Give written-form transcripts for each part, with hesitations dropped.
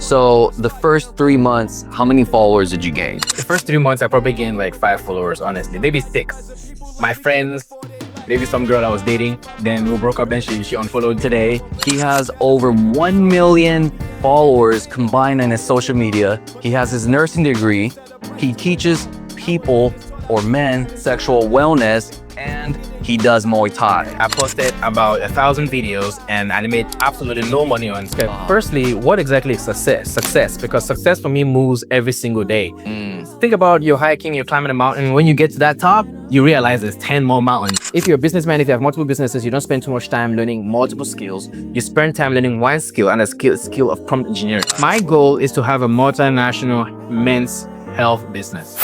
So the first 3 months, how many followers did you gain? The first 3 months, I probably gained like 5 followers, honestly. Maybe 6. My friends, maybe some girl I was dating, then we broke up, then she unfollowed. Today, he has over 1 million followers combined in his social media. He has his nursing degree. He teaches people or men sexual wellness, and he does Muay Thai. I posted about 1,000 videos and I made absolutely no money on it. Firstly, what exactly is success? Success, because success for me moves every single day. Think about you're hiking, you're climbing a mountain. When you get to that top, you realize there's 10 more mountains. If you're a businessman, if you have multiple businesses, you don't spend too much time learning multiple skills. You spend time learning one skill, and a skill of prompt engineering. My goal is to have a multinational men's health business.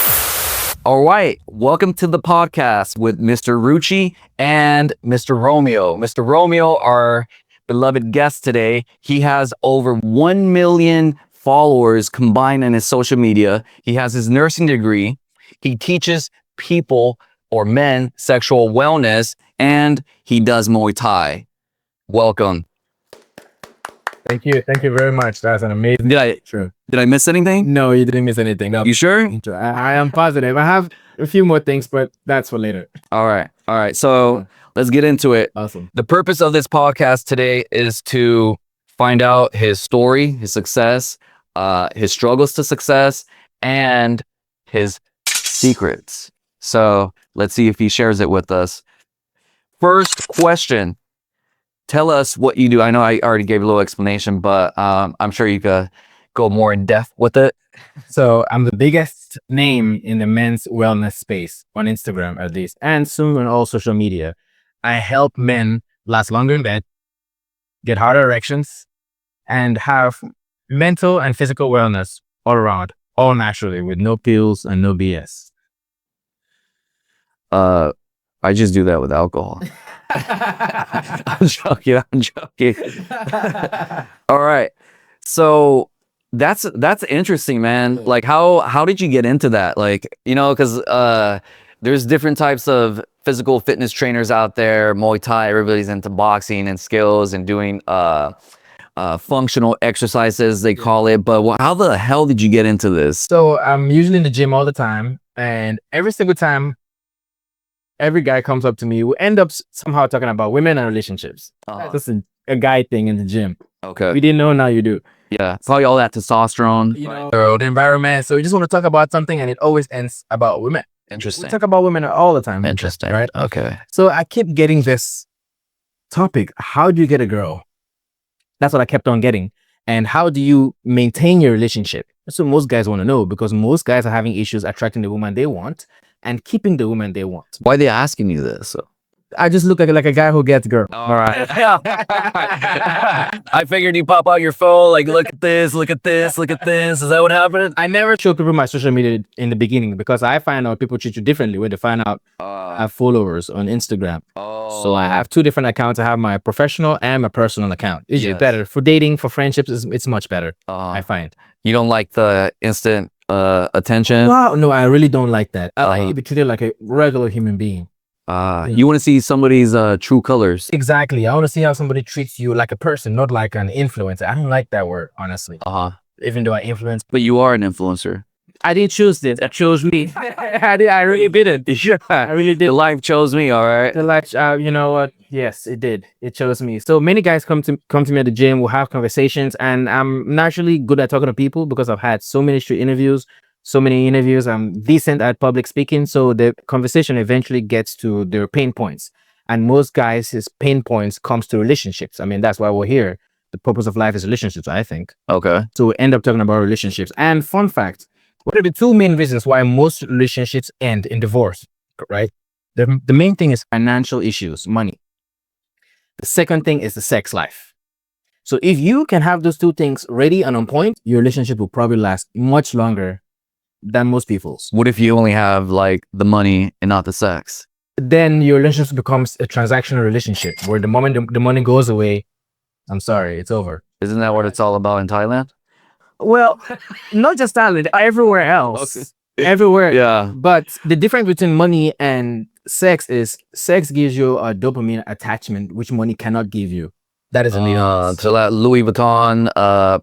All right, welcome to the podcast with Mr. Roochii and Mr. Romeo. Mr. Romeo, our beloved guest today, he has over 1 million followers combined in his social media. He has his nursing degree. He teaches people or men sexual wellness, and he does Muay Thai. Welcome. Thank you very much. That's an amazing. Did I miss anything? No, you didn't miss anything. No. You sure? I am positive. I have a few more things, but that's for later. All right. So let's get into it. Awesome. The purpose of this podcast today is to find out his story, his success, his struggles to success, and his secrets. So let's see if he shares it with us. First question. Tell us what you do. I know I already gave a little explanation, but I'm sure you could go more in depth with it. So I'm the biggest name in the men's wellness space on Instagram, at least, and soon on all social media. I help men last longer in bed, get harder erections, and have mental and physical wellness all around, all naturally, with no pills and no BS. I just do that with alcohol. I'm joking. All right. So that's interesting, man. Like how did you get into that? Like, because there's different types of physical fitness trainers out there, Muay Thai, everybody's into boxing and skills and doing functional exercises, they call it. But how the hell did you get into this? So I'm usually in the gym all the time, and every single time every guy comes up to me, we end up somehow talking about women and relationships. That's just a guy thing in the gym. Okay. We didn't know, now you do. Yeah. Probably all that testosterone. The environment. So we just want to talk about something, and it always ends about women. Interesting. We talk about women all the time. Interesting. Right? Okay. So I keep getting this topic. How do you get a girl? That's what I kept on getting. And how do you maintain your relationship? That's what most guys want to know, because most guys are having issues attracting the woman they want and keeping the woman they want. Why are they asking you this? I just look like a guy who gets girl. All right. I figured you pop out your phone, like, look at this, look at this, look at this. Is that what happened? I never show people my social media in the beginning, because I find out people treat you differently when they find out I have followers on Instagram. So I have 2 different accounts. I have my professional and my personal account. It's better. For dating, for friendships, it's much better, I find. You don't like the instant attention? Well, no, I really don't like that. I like to be treated like a regular human being. You want to see somebody's true colors. Exactly. I want to see how somebody treats you like a person, not like an influencer. I don't like that word, honestly. Even though I influence. But you are an influencer. I didn't choose this. It chose me. I really didn't. I really did. The life chose me, all right? The life, you know what? Yes, it did. It chose me. So many guys come to me at the gym. We'll have conversations, and I'm naturally good at talking to people because I've had so many street interviews. I'm decent at public speaking. So the conversation eventually gets to their pain points. And most guys, his pain points comes to relationships. I mean, that's why we're here. The purpose of life is relationships, I think. Okay. So we end up talking about relationships. And fun fact, what are the 2 main reasons why most relationships end in divorce, right? The main thing is financial issues, money. The second thing is the sex life. So if you can have those 2 things ready and on point, your relationship will probably last much longer than most people's. What if you only have like the money and not the sex? Then your relationship becomes a transactional relationship where the moment the money goes away, I'm sorry, it's over. Isn't that what it's all about in Thailand? Well, not just Thailand, everywhere else. Okay. Everywhere. Yeah. But the difference between money and sex is sex gives you a dopamine attachment, which money cannot give you. That is a nuance. So that Louis Vuitton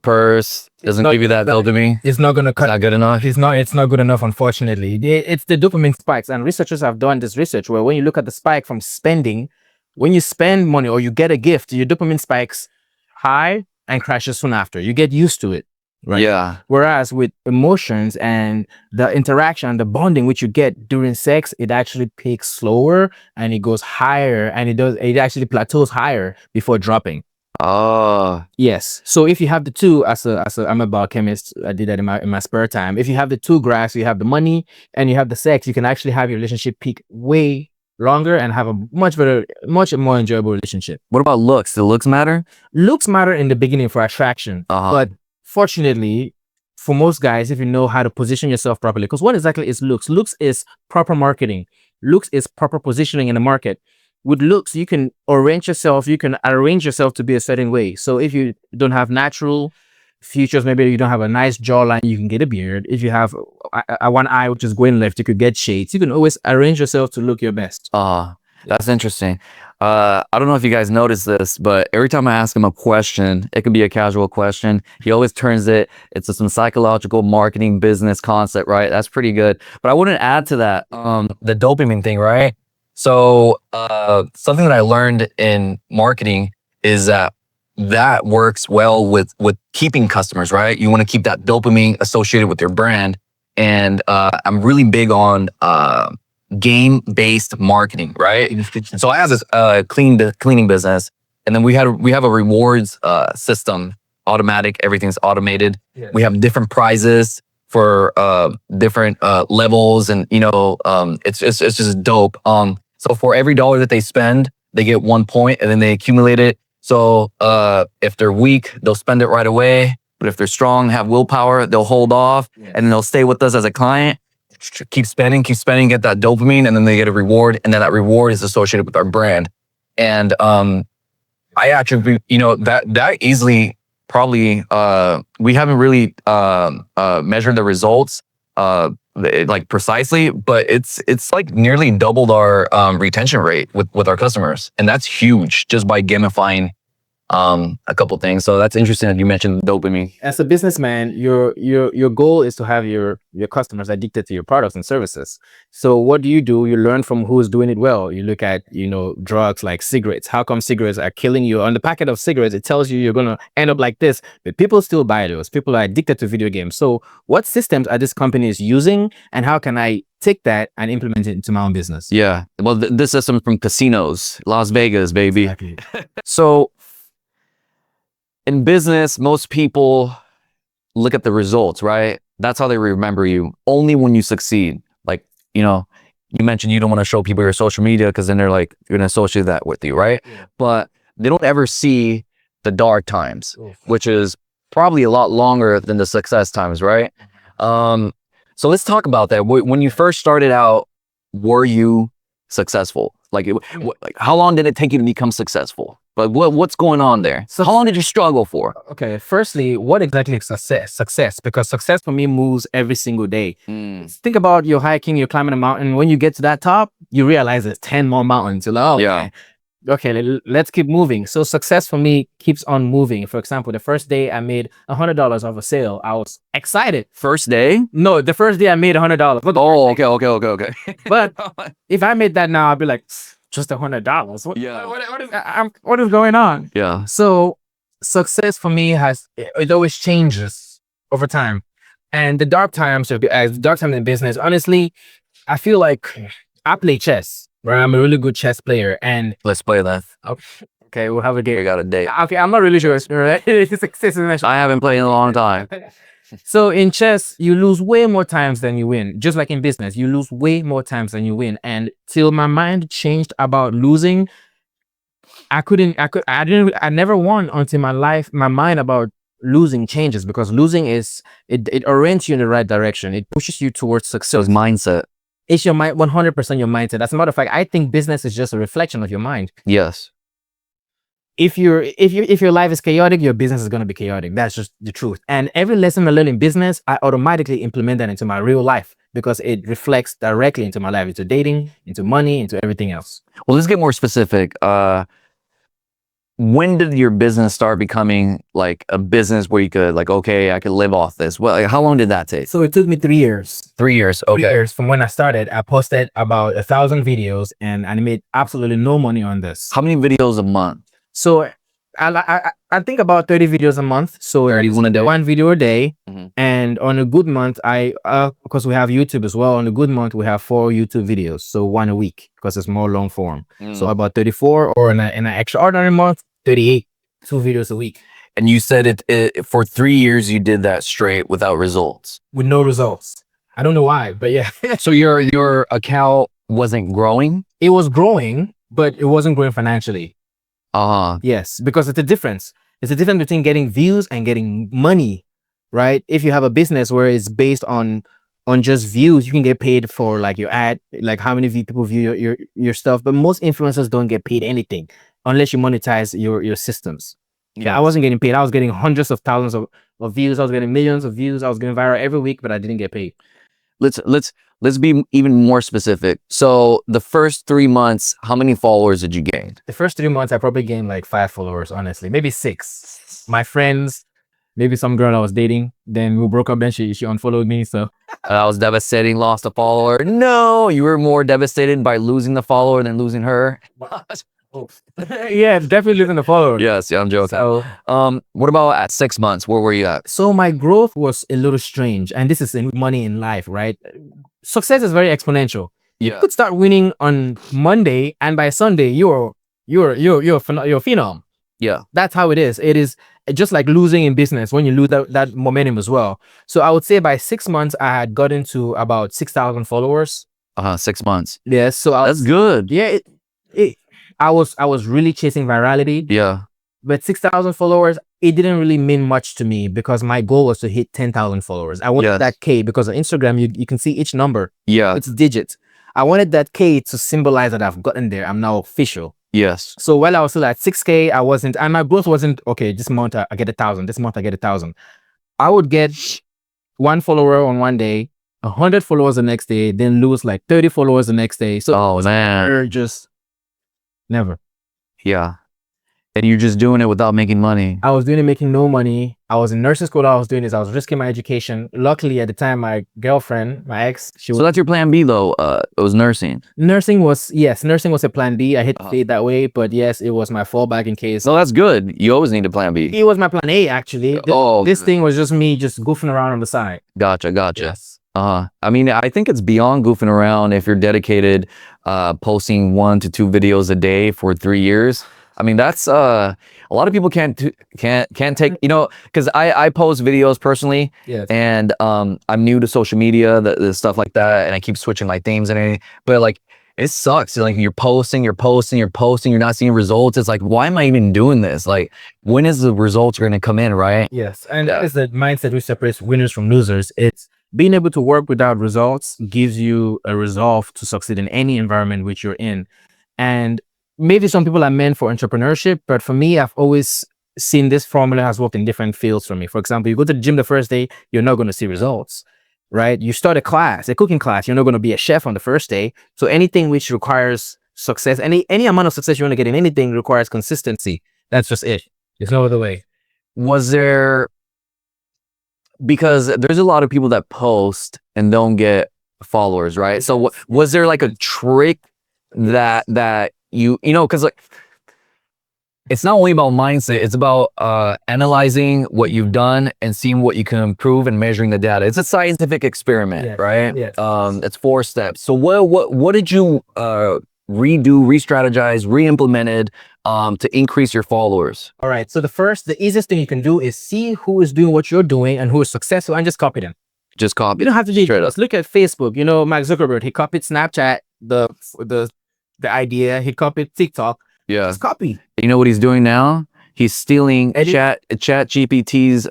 purse doesn't give you that dopamine. It's not gonna cut. Not good enough. It's not good enough, unfortunately. It's the dopamine spikes, and researchers have done this research where when you look at the spike from spending, when you spend money or you get a gift, your dopamine spikes high and crashes soon after. You get used to it, right? Yeah. Whereas with emotions and the interaction, the bonding which you get during sex, it actually peaks slower and it goes higher, and it actually plateaus higher before dropping. Oh. Yes. So if you have the two, I'm a biochemist. I did that in my spare time. If you have the two graphs, you have the money and you have the sex, you can actually have your relationship peak way longer and have a much more enjoyable relationship. What about looks? Do looks matter? Looks matter in the beginning for attraction, but fortunately, for most guys, if you know how to position yourself properly, because what exactly is looks? Looks is proper marketing. Looks is proper positioning in the market. With looks, you can arrange yourself to be a certain way. So if you don't have natural features, maybe you don't have a nice jawline, you can get a beard. If you have one eye which is going left, you could get shades. You can always arrange yourself to look your best. That's interesting. I don't know if you guys noticed this, but every time I ask him a question, it can be a casual question, he always turns it into some psychological marketing business concept, right? That's pretty good. But I wouldn't add to that, the dopamine thing, right? So something that I learned in marketing is that works well with keeping customers, right? You want to keep that dopamine associated with your brand. And I'm really big on game-based marketing, right? So I have this cleaning business, and then we have a rewards system, automatic. Everything's automated. Yes. We have different prizes for different levels, and it's just dope. So for every dollar that they spend, they get 1 point, and then they accumulate it. So if they're weak, they'll spend it right away. But if they're strong, have willpower, they'll hold off, and then they'll stay with us as a client. Keep spending, get that dopamine, and then they get a reward, and then that reward is associated with our brand. And I actually, that easily probably we haven't really measured the results like precisely, but it's like nearly doubled our retention rate with our customers, and that's huge just by gamifying a couple things. So that's interesting that you mentioned dopamine. As a businessman, your goal is to have your customers addicted to your products and services. So what do? You learn from who's doing it well. You look at drugs like cigarettes. How come cigarettes are killing you? On the packet of cigarettes, it tells you you're gonna end up like this, but people still buy those. People are addicted to video games. So what systems are these companies using, and how can I take that and implement it into my own business? Yeah, well, this system from casinos, Las Vegas, baby. Exactly. So in business, most people look at the results, right? That's how they remember you. Only when you succeed. Like, you mentioned you don't want to show people your social media because then they're like, you're going to associate that with you, right? Yeah. But they don't ever see the dark times, which is probably a lot longer than the success times, right? So let's talk about that. When you first started out, were you successful? Like how long did it take you to become successful? But what's going on there? So how long did you struggle for? Okay, firstly, what exactly is success? Success, because success for me moves every single day. Think about you're hiking, you're climbing a mountain. When you get to that top, you realize there's 10 more mountains. You're like, oh, yeah. Okay, let's keep moving. So success for me keeps on moving. For example, the first day I made $100 off a sale, I was excited. First day? No, the first day I made $100. Oh, okay. But if I made that now, I'd be like, just $100. Yeah. What is going on? Yeah. So success for me it always changes over time. And the dark times in business, honestly, I feel like I play chess, right? I'm a really good chess player, and let's play that. Okay, we'll have a game. We got a date. Okay, I'm not really sure. I haven't played in a long time. So in chess, you lose way more times than you win. Just like in business, you lose way more times than you win. And till my mind changed about losing, I never won until my mind about losing changes, because losing it orients you in the right direction. It pushes you towards success. So it's mindset. It's your mind, 100% your mindset. As a matter of fact, I think business is just a reflection of your mind. Yes. If your life is chaotic, your business is going to be chaotic. That's just the truth. And every lesson I learn in business, I automatically implement that into my real life, because it reflects directly into my life, into dating, into money, into everything else. Well, let's get more specific. when did your business start becoming like a business where you could like, okay, I could live off this? Well, like, how long did that take? So it took me 3 years. 3 years. 3 years from when I started. I posted about 1,000 videos and I made absolutely no money on this. How many videos a month? So I think about 30 videos a month. So 30 one a day? one video a day. Mhm. And on a good month, because we have YouTube as well. On a good month, we have 4 YouTube videos. So 1 a week because it's more long form. So about 34, or in an extraordinary month, 38, 2 videos a week. And you said it for 3 years you did that straight without results. With no results. I don't know why, but yeah. So your account wasn't growing? It was growing, but it wasn't growing financially. Uh-huh. Yes, because it's a difference. It's a difference between getting views and getting money, right? If you have a business where it's based on just views, you can get paid for like your ad, like how many people view your stuff. But most influencers don't get paid anything unless you monetize your systems. Yeah, I wasn't getting paid. I was getting hundreds of thousands of views. I was getting millions of views. I was getting viral every week, but I didn't get paid. Let's be even more specific. So the first 3 months, how many followers did you gain? The first 3 months, I probably gained like 5 followers, honestly, maybe 6. My friends, maybe some girl I was dating. Then we broke up. Then she unfollowed me. So I was devastating, lost a follower. No, you were more devastated by losing the follower than losing her. yeah, definitely losing the followers. Yes, yeah, I'm joking. So, what about at 6 months? Where were you at? so my growth was a little strange, and this is in money in life, right? Success is very exponential. You Yeah. could start winning on Monday, and by Sunday, you're a phenom. Yeah. That's how it is. It is just like losing in business when you lose that momentum as well. So I would say by 6 months, I had gotten to about 6,000 followers. 6 months. Yes. So That's good. yeah, I was really chasing virality. Yeah. But 6,000 followers, it didn't really mean much to me because my goal was to hit 10,000 followers. I wanted Yes. that K because on Instagram, you can see each number. Yeah. It's digits. I wanted that K to symbolize that I've gotten there. I'm now official. Yes. So while I was still at 6K, I wasn't, and my growth wasn't, okay, this month I get 1,000. This month I get 1,000. I would get 1 follower on one day, 100 followers the next day, then lose like 30 followers the next day. So Oh man. just never. Yeah. And you're just doing it without making money. I was doing it making no money. I was in nursing school. I was doing this. I was risking my education. Luckily, at the time, my girlfriend, my ex, she was. So that's your plan B though. It was nursing. Nursing was a plan B. I hate to Uh-huh. say it that way, but yes, it was my fallback in case. No, that's good. You always need a plan B. It was my plan A actually. This thing was just me just goofing around on the side. Gotcha. Yes. I mean, I think it's beyond goofing around if you're dedicated, posting 1 to 2 videos a day for 3 years. I mean, that's a lot of people can't take, you know, because I post videos personally. Yes. And I'm new to social media, the stuff like that, and I keep switching my themes and anything. But like, it sucks. Like you're posting, you're not seeing results. It's like, why am I even doing this? Like, when is the results going to come in, right? Yes, and that is the mindset which separates winners from losers. It's being able to work without results gives you a resolve to succeed in any environment which you're in. And maybe some people are meant for entrepreneurship, but for me, I've always seen this formula has worked in different fields for me. For example, you go to the gym the first day, you're not going to see results, right? You start a cooking class, you're not going to be a chef on the first day. So anything which requires success, any amount of success you want to get in anything requires consistency. That's just it. There's no other way. Was there, because there's a lot of people that post and don't get followers, right? So was there like a trick that you know, because like, it's not only about mindset, it's about analyzing what you've done and seeing what you can improve and measuring the data. It's a scientific experiment, Yes. right? Yes. It's 4 steps. So what did you redo, re-strategize, re-implemented to increase your followers? All right. So the easiest thing you can do is see who is doing what you're doing and who is successful and just copy them. Just copy. You don't have to do Straight up. just look at Facebook. You know, Mark Zuckerberg, he copied Snapchat, the idea, he copied TikTok. Yeah. Just copy. You know what he's doing now? He's stealing Edit- Chat GPT's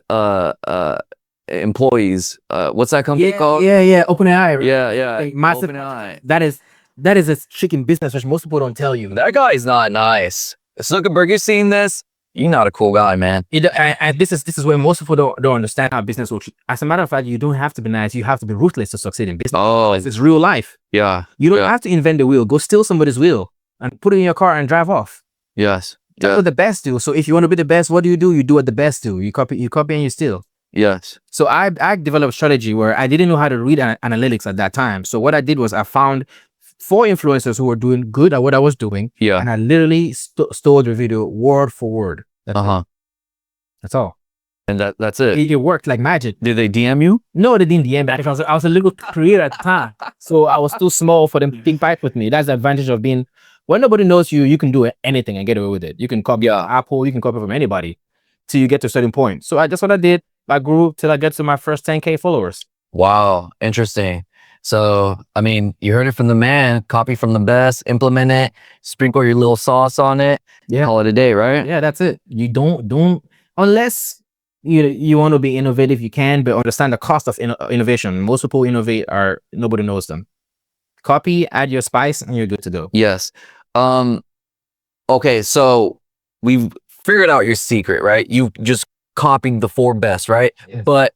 employees. What's that company called? Yeah. OpenAI. Yeah. Like massive- OpenAI. That is a trick in business which most people don't tell you. That guy's not nice. Zuckerberg, you seen this? You're not a cool guy, man. And this is where most people don't understand how business works. As a matter of fact, you don't have to be nice. You have to be ruthless to succeed in business. Oh, It's real life. yeah. You don't Yeah. have to invent the wheel. Go steal somebody's wheel and put it in your car and drive off. Yes. That's what the best do. So if you want to be the best, what do? You do what the best do. You copy and you steal. Yes. So I developed a strategy where I didn't know how to read analytics at that time. So what I did was I found 4 influencers who were doing good at what I was doing. Yeah. And I literally stole their video word for word. That's all. And that's it. It worked like magic. Did they DM you? No, they didn't DM me because I was a little creator at the time. So I was too small for them to think back with me. That's the advantage of being, when nobody knows you, you can do anything and get away with it. You can copy Apple, you can copy from anybody till you get to a certain point. So that's what I did. I grew till I get to my first 10K followers. Wow. Interesting. So, I mean, you heard it from the man, copy from the best, implement it, sprinkle your little sauce on it, call it a day, right? Yeah, that's it. You don't, unless you want to be innovative, you can, but understand the cost of innovation. Most people innovate nobody knows them. Copy, add your spice, and you're good to go. Yes. Okay, so we've figured out your secret, right? You just copying the 4 best, right? Yes. But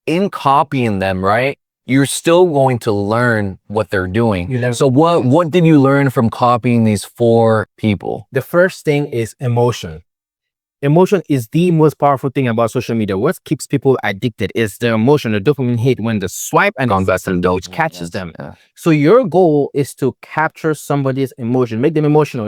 in copying them, right, you're still going to learn what they're doing. So what did you learn from copying these 4 people? The first thing is emotion. Emotion is the most powerful thing about social media. What keeps people addicted is the emotion, the dopamine hit when the swipe and which catches them. Yeah. So your goal is to capture somebody's emotion, make them emotional.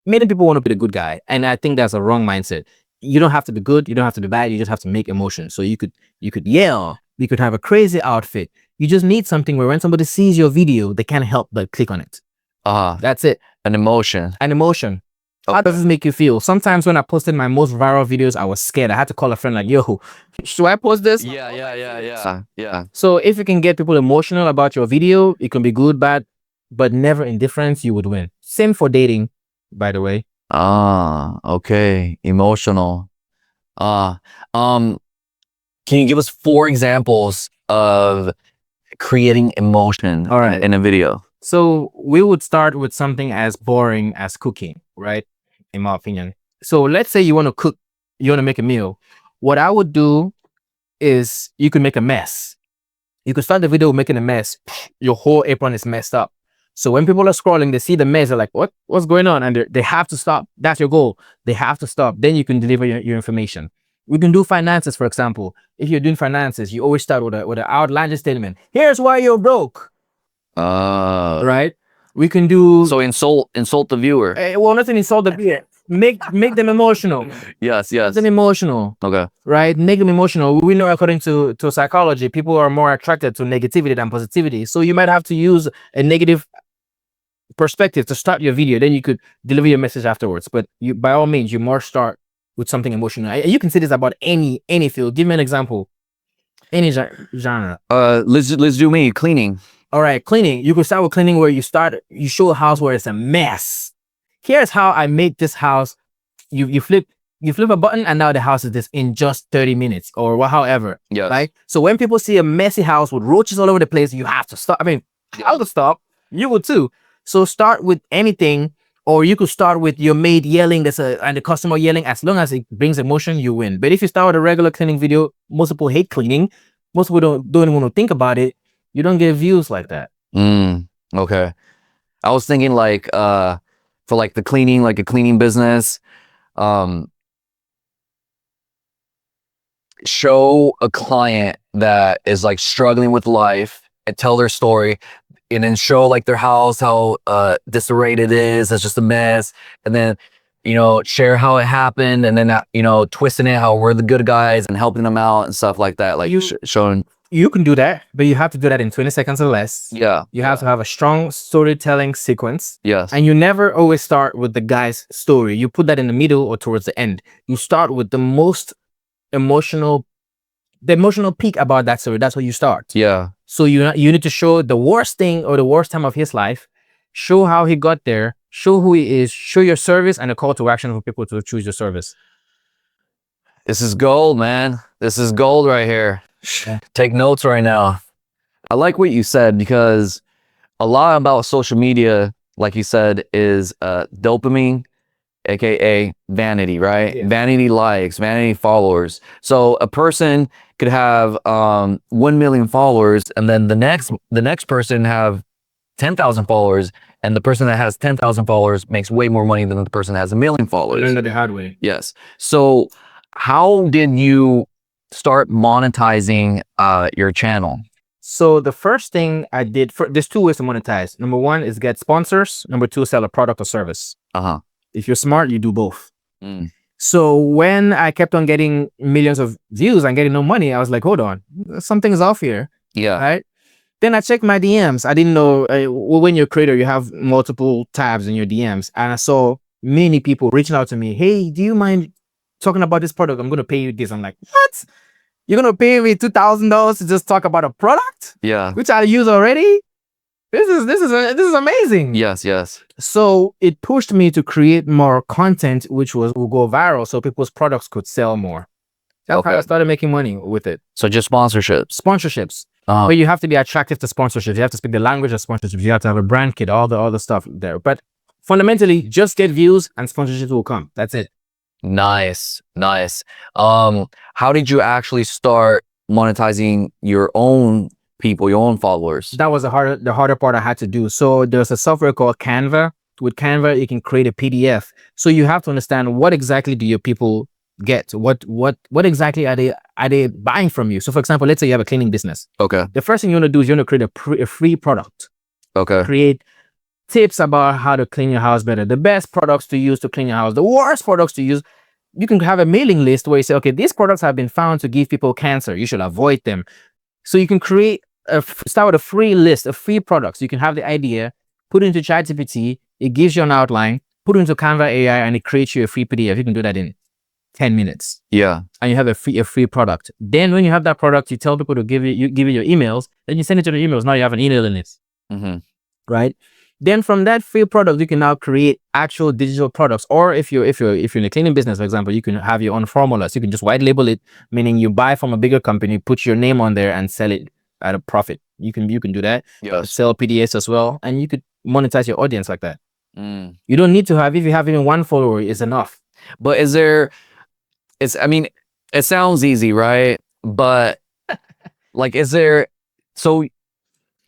Many people want to be the good guy, and I think that's a wrong mindset. You don't have to be good, you don't have to be bad, you just have to make emotion. So you could yell, you could have a crazy outfit. You just need something where when somebody sees your video, they can't help but click on it. That's it. An emotion. An emotion. Okay. How does it make you feel? Sometimes when I posted my most viral videos, I was scared. I had to call a friend like, yo, should I post this? Yeah. So if you can get people emotional about your video, it can be good, bad, but never indifference, you would win. Same for dating, by the way. Okay. Emotional. Can you give us 4 examples of creating emotion in a video? So we would start with something as boring as cooking, right? In my opinion. So let's say you want to cook, you want to make a meal. What I would do is you could make a mess. You could start the video with making a mess. Your whole apron is messed up. So when people are scrolling, they see the mess, they're like, what's going on? And they have to stop. That's your goal. They have to stop. Then you can deliver your information. We can do finances, for example. If you're doing finances, you always start with an outlandish statement. Here's why you're broke. Right? We can do... So insult the viewer. Well, nothing insult the viewer. Make them emotional. Yes. Make them emotional. Okay. Right? Make them emotional. We know according to psychology, people are more attracted to negativity than positivity. So you might have to use a negative perspective to start your video. Then you could deliver your message afterwards. But by all means, you must start with something emotional. You can say this about any field. Give me an example. Any genre. Let's do me cleaning. All right, cleaning. You could start with cleaning where you show a house where it's a mess. Here's how I make this house. You flip a button and now the house is this in just 30 minutes or however. Yeah. Right? So when people see a messy house with roaches all over the place, you have to stop. I mean, I would stop. You would too. So start with anything, or you could start with your maid yelling and the customer yelling. As long as it brings emotion, you win. But if you start with a regular cleaning video, most people hate cleaning. Most people don't even want to think about it. You don't get views like that. Okay. I was thinking like for like the cleaning, like a cleaning business, show a client that is like struggling with life and tell their story, and then show like their house, how disarrayed it is, it's just a mess, and then share how it happened, and then twisting it how we're the good guys and helping them out and stuff like that, like showing. You can do that, but you have to do that in 20 seconds or less. Yeah. You have to have a strong storytelling sequence. Yes. And you never always start with the guy's story. You put that in the middle or towards the end. You start with the most emotional peak about that story. That's where you start. Yeah. So you need to show the worst thing or the worst time of his life, show how he got there, show who he is, show your service, and a call to action for people to choose your service. This is gold, man. This is gold right here. Yeah. Take notes right now. I like what you said, because a lot about social media, like you said, is dopamine, aka vanity, right? Yeah. Vanity likes, vanity followers. So a person could have 1 million followers, and then the next person have 10,000 followers, and the person that has 10,000 followers makes way more money than the person that has 1 million I followers. learned it the hard way. Yes. So how did you start monetizing your channel? So the first thing I did, there's two ways to monetize. Number one is get sponsors. Number two, sell a product or service. Uh-huh. If you're smart, you do both. Mm. So when I kept on getting millions of views and getting no money, I was like, hold on, something's off here. Yeah. Right? Then I checked my DMs. I didn't know, when you're a creator, you have multiple tabs in your DMs. And I saw many people reaching out to me. Hey, do you mind talking about this product? I'm going to pay you this. I'm like, what? You're going to pay me $2,000 to just talk about a product? Yeah. Which I use already? This is amazing. Yes, yes. So it pushed me to create more content, which will go viral, so people's products could sell more. That's how I started making money with it. So just sponsorships. Sponsorships. But you have to be attractive to sponsorships. You have to speak the language of sponsorships. You have to have a brand kit, all the stuff there. But fundamentally, just get views and sponsorships will come. That's it. Nice, nice. How did you actually start monetizing your own people, your own followers? That was the harder part I had to do. So there's a software called Canva. With Canva, you can create a PDF. So you have to understand what exactly do your people get? What exactly are they buying from you? So for example, let's say you have a cleaning business. Okay. The first thing you want to do is you want to create a free product. Okay. Create tips about how to clean your house better, the best products to use to clean your house, the worst products to use. You can have a mailing list where you say, okay, these products have been found to give people cancer. You should avoid them. So you can start with a free list of free products. You can have the idea, put it into ChatGPT. It gives you an outline, put it into Canva AI, and it creates you a free PDF. You can do that in 10 minutes. Yeah. And you have a free product. Then when you have that product, you tell people to give you your emails. Then you send it to the emails. Now you have an email list. Mm-hmm. Right? Then from that free product, you can now create actual digital products. Or if you're in a cleaning business, for example, you can have your own formulas. You can just white label it, meaning you buy from a bigger company, put your name on there, and sell it at a profit. You can do that. Yes. Sell PDFs as well, and you could monetize your audience like that. Mm. You don't need to have, if you have even one follower, is enough. But it sounds easy, right? But like, so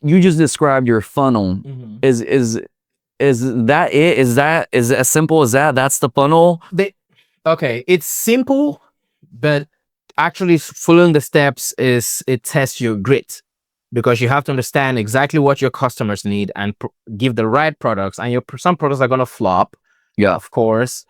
you just described your funnel. Mm-hmm. Is that it? Is it as simple as that? That's the funnel? Okay, it's simple, but actually following the steps it tests your grit, because you have to understand exactly what your customers need and give the right products. And some products are going to flop, Yeah, of course.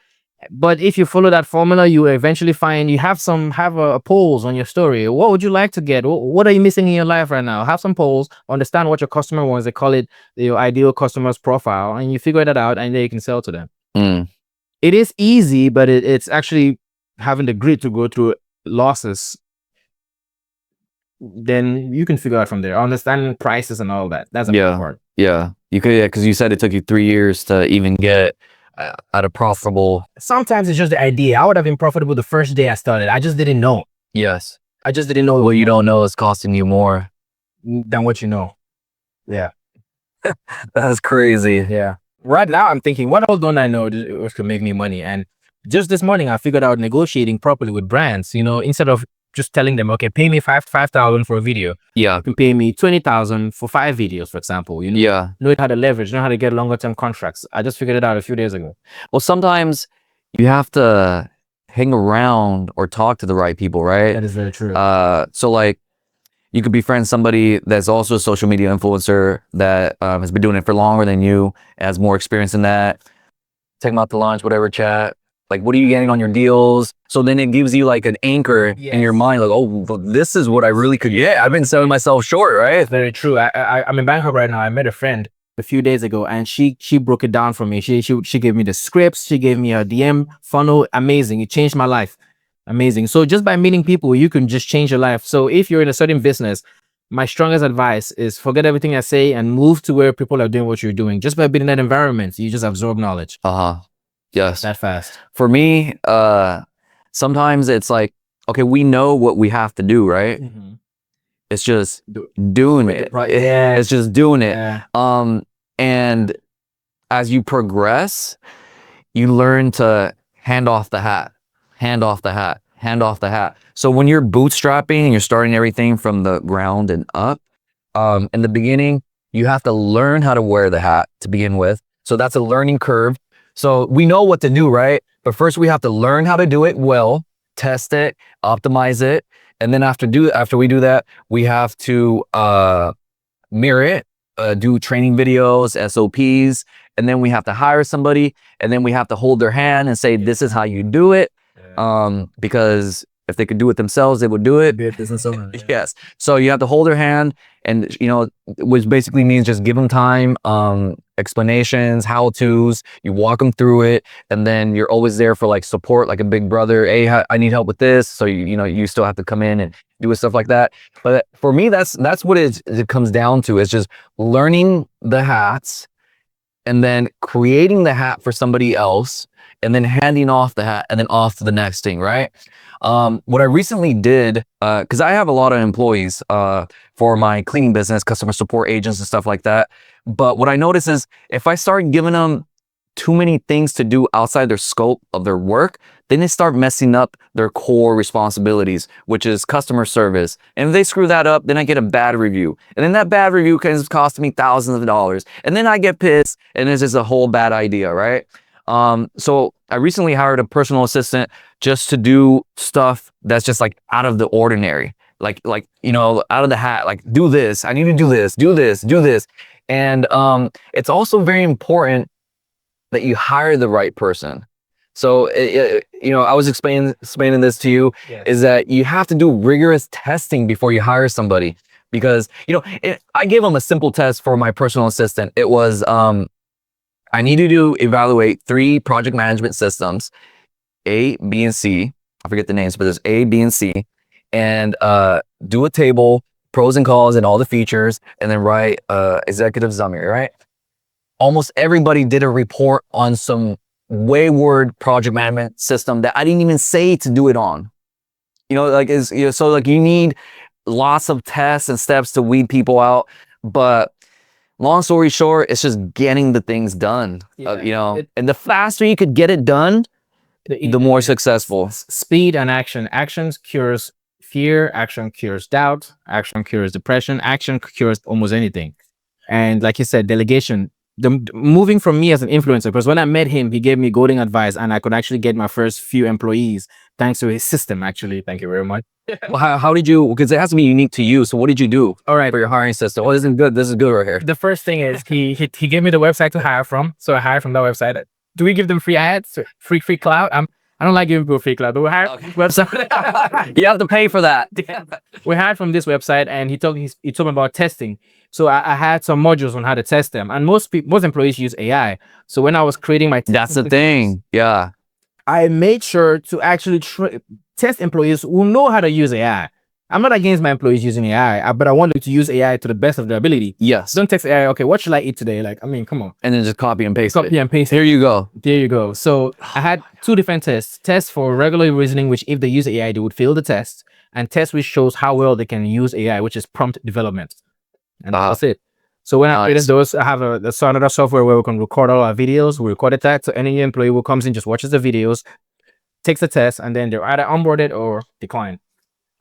But if you follow that formula, you will eventually find you have a polls on your story. What would you like to get? What are you missing in your life right now? Have some polls, understand what your customer wants. They call it your ideal customer's profile, and you figure that out, and then you can sell to them. Mm. It is easy, but it's actually having the grit to go through losses. Then you can figure out from there, understanding prices and all that. That's a big part. Yeah, you could, because you said it took you 3 years to even get at a profitable. Sometimes it's just the idea. I would have been profitable the first day I started. I just didn't know. Yes. I just didn't know. What you don't know is costing you more than what you know. Yeah. That's crazy. Yeah. Right now I'm thinking, what else don't I know which could make me money? And just this morning I figured out negotiating properly with brands. Instead of just telling them, okay, pay me $5,000 for a video. Yeah. You can pay me $20,000 for 5 videos, for example. Yeah. Know how to leverage, know how to get longer term contracts. I just figured it out a few days ago. Well, sometimes you have to hang around or talk to the right people, right? That is very true. So like, you could befriend somebody that's also a social media influencer that has been doing it for longer than you, has more experience in that. Take them out to lunch, whatever, chat. Like, what are you getting on your deals? So then it gives you like an anchor in your mind, like, oh, well, this is what I really could get. I've been selling myself short, right? Very true. I'm in Bangkok right now. I met a friend a few days ago, and she broke it down for me. She gave me the scripts. She gave me a DM funnel. Amazing. It changed my life. Amazing. So just by meeting people, you can just change your life. So if you're in a certain business, my strongest advice is forget everything I say and move to where people are doing what you're doing. Just by being in that environment, you just absorb knowledge. Yes. That fast. For me, sometimes it's like, okay, we know what we have to do, right? Mm-hmm. It's just doing it. Yeah. It's just doing it. Yeah. And as you progress, you learn to hand off the hat. So when you're bootstrapping and you're starting everything from the ground and up, in the beginning, You have to learn how to wear the hat to begin with. So that's a learning curve. So we know what to do, right? But first we have to learn how to do it well, test it, optimize it. And then after we do that, we have to mirror it, do training videos, SOPs, and then we have to hire somebody, and then we have to hold their hand and say, this is how you do it. Because if they could do it themselves, they would do it. Yes. So you have to hold their hand, and which basically means just give them time, explanations, how-tos, you walk them through it, and then you're always there for like support, like a big brother. Hey, I need help with this. So you still have to come in and do stuff like that. But for me, that's what it comes down to. It's just learning the hats and then creating the hat for somebody else and then handing off the hat and then off to the next thing, right? What I recently did, because I have a lot of employees for my cleaning business, customer support agents and stuff like that. But what I notice is if I start giving them too many things to do outside their scope of their work, then they start messing up their core responsibilities, which is customer service. And if they screw that up, then I get a bad review. And then that bad review can cost me thousands of dollars. And then I get pissed and it's just a whole bad idea, right? So I recently hired a personal assistant just to do stuff that's just like out of the ordinary, like out of the hat, like do this, I need to do this, do this, do this. And it's also very important that you hire the right person. So I was explaining this to you, is that you have to do rigorous testing before you hire somebody, because I gave them a simple test for my personal assistant. It was I needed to evaluate 3 project management systems, A, B, and C. I forget the names, but there's A, B, and C. And do a table, pros and cons, and all the features, and then write executive summary, right? Almost everybody did a report on some wayward project management system that I didn't even say to do it on. So you need lots of tests and steps to weed people out. But long story short, it's just getting the things done. And the faster you could get it done, the more successful. Speed and action. Action cures fear. Action cures doubt. Action cures depression. Action cures almost anything. And like you said, delegation. Moving from me as an influencer, because when I met him, he gave me golden advice, and I could actually get my first few employees thanks to his system. Actually, thank you very much. Well, how did you? Because it has to be unique to you. So what did you do? All right, for your hiring system. Oh, this is good. This is good right here. The first thing is he gave me the website to hire from, so I hired from that website. Do we give them free ads, free cloud? I don't like giving people free cloud, but we hired website. You have to pay for that. We hired from this website, and he told me about testing. So I had some modules on how to test them, and most employees use AI. So when I was creating my that's the thing, yeah. I made sure to actually test employees who know how to use AI. I'm not against my employees using AI, but I want them to use AI to the best of their ability. Yes. Don't text AI, okay, what should I eat today? Like, I mean, come on. And then just copy and paste Copy and paste. Here you go. There you go. So I had 2 different tests. Tests for regular reasoning, which if they use AI, they would fail the test. And test which shows how well they can use AI, which is prompt development. And that's it. So when I created those, I have another software where we can record all our videos. We recorded that. So any employee who comes in just watches the videos, takes the test, and then they're either onboarded or declined.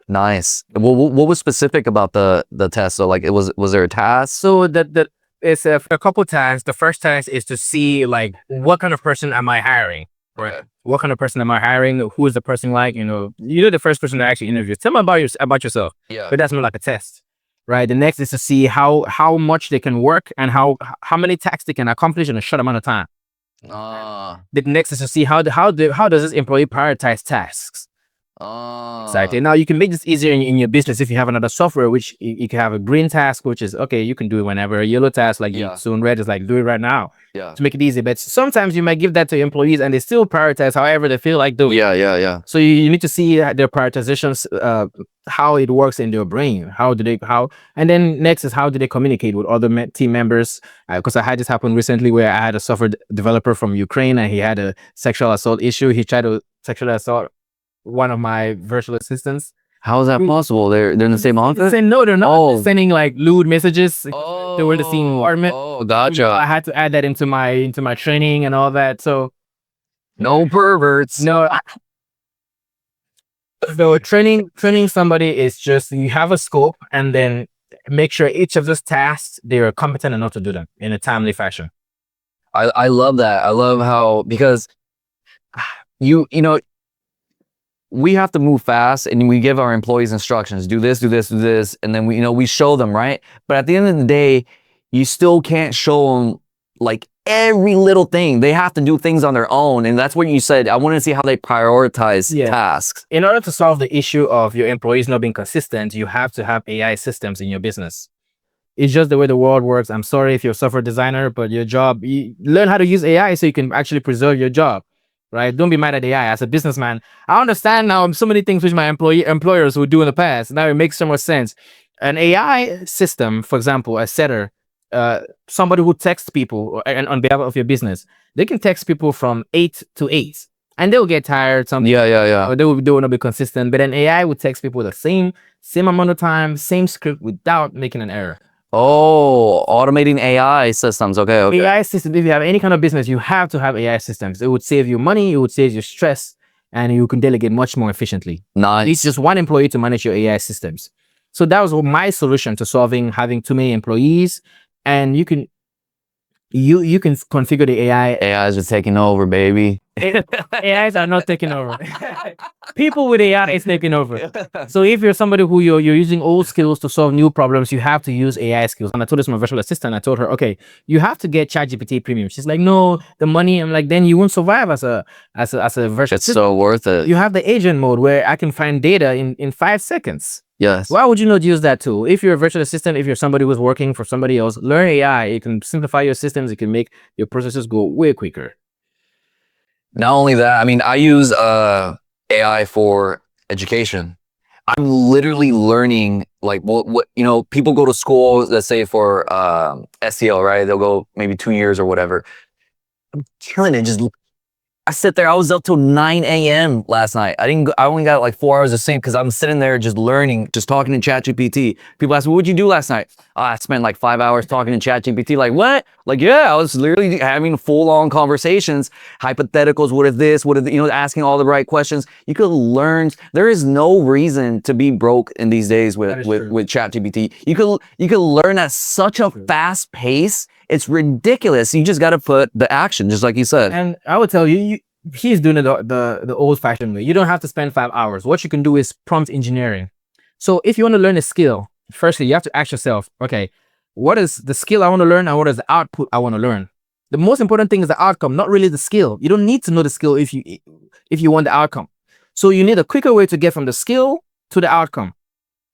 Nice. Well, what was specific about the test? So like, was there a task? So it's a couple tasks. The first task is to see like what kind of person am I hiring? Right. What kind of person am I hiring? Who is the person like? You're the first person to actually interview. Tell me about yourself. Yeah. But that's not like a test. Right. The next is to see how much they can work and how many tasks they can accomplish in a short amount of time. The next is to see how does this employee prioritize tasks. Exactly. Now you can make this easier in your business if you have another software, which you can have a green task, which is okay, you can do it whenever. A yellow task, like soon red is like do it right now. Yeah. To make it easy. But sometimes you might give that to your employees and they still prioritize however they feel like doing. Yeah. So you need to see their prioritizations, how it works in their brain. And then next is how do they communicate with other team members? Because I had this happen recently where I had a software developer from Ukraine and he had a sexual assault issue. He tried to sexually assault one of my virtual assistants. How is that possible? They're in the same office? No, they're not. They're sending like lewd messages. They were in the same apartment. Oh, gotcha. I had to add that into my training and all that. So no perverts. No. So training somebody is just you have a scope and then make sure each of those tasks, they are competent enough to do them in a timely fashion. I love that. I love how, because you know, we have to move fast and we give our employees instructions, do this, do this, do this. And then we show them, right? But at the end of the day, you still can't show them like every little thing. They have to do things on their own. And that's what you said. I want to see how they prioritize tasks. In order to solve the issue of your employees not being consistent, you have to have AI systems in your business. It's just the way the world works. I'm sorry if you're a software designer, but your job, you learn how to use AI so you can actually preserve your job, right? Don't be mad at AI. As a businessman, I understand now so many things which my employers would do in the past. Now it makes so much sense. An AI system, for example, a setter, somebody who texts people on behalf of your business, they can text people from 8 to 8 and they'll get tired. Or they will not be consistent. But an AI would text people the same amount of time, same script without making an error. Oh, automating AI systems. Okay. AI systems, if you have any kind of business, you have to have AI systems. It would save you money, it would save you stress, and you can delegate much more efficiently. Nice. It's just one employee to manage your AI systems. So that was my solution to solving having too many employees. And you can configure the AI. AIs are taking over, baby. AIs are not taking over. People with AI is taking over. So if you're somebody who you're using old skills to solve new problems, you have to use AI skills. And I told this to my virtual assistant. I told her, okay, you have to get ChatGPT Premium. She's like, no, the money. I'm like, then you won't survive as a virtual assistant. It's so worth it. You have the agent mode where I can find data in 5 seconds. Yes. Why would you not use that tool? If you're a virtual assistant, if you're somebody who's working for somebody else, learn AI. It can simplify your systems. It can make your processes go way quicker. Not only that, I mean, I use AI for education. I'm literally learning, like, what people go to school, let's say for SEL, right? They'll go maybe 2 years or whatever. I'm killing it. I sit there. I was up till 9 a.m. last night. I only got like 4 hours of sleep because I'm sitting there just learning, just talking to ChatGPT. People ask me, what'd you do last night? Oh, I spent like 5 hours talking to ChatGPT. Like, what? Like, yeah, I was literally having full-on conversations, hypotheticals. What is this? What is, asking all the right questions. You could learn. There is no reason to be broke in these days with ChatGPT. You could learn at such a fast pace. It's ridiculous. You just got to put the action, just like you said. And I would tell you, he's doing it the old-fashioned way. You don't have to spend 5 hours. What you can do is prompt engineering. So if you want to learn a skill, firstly, you have to ask yourself, okay, what is the skill I want to learn and what is the output I want to learn? The most important thing is the outcome, not really the skill. You don't need to know the skill if you want the outcome. So you need a quicker way to get from the skill to the outcome.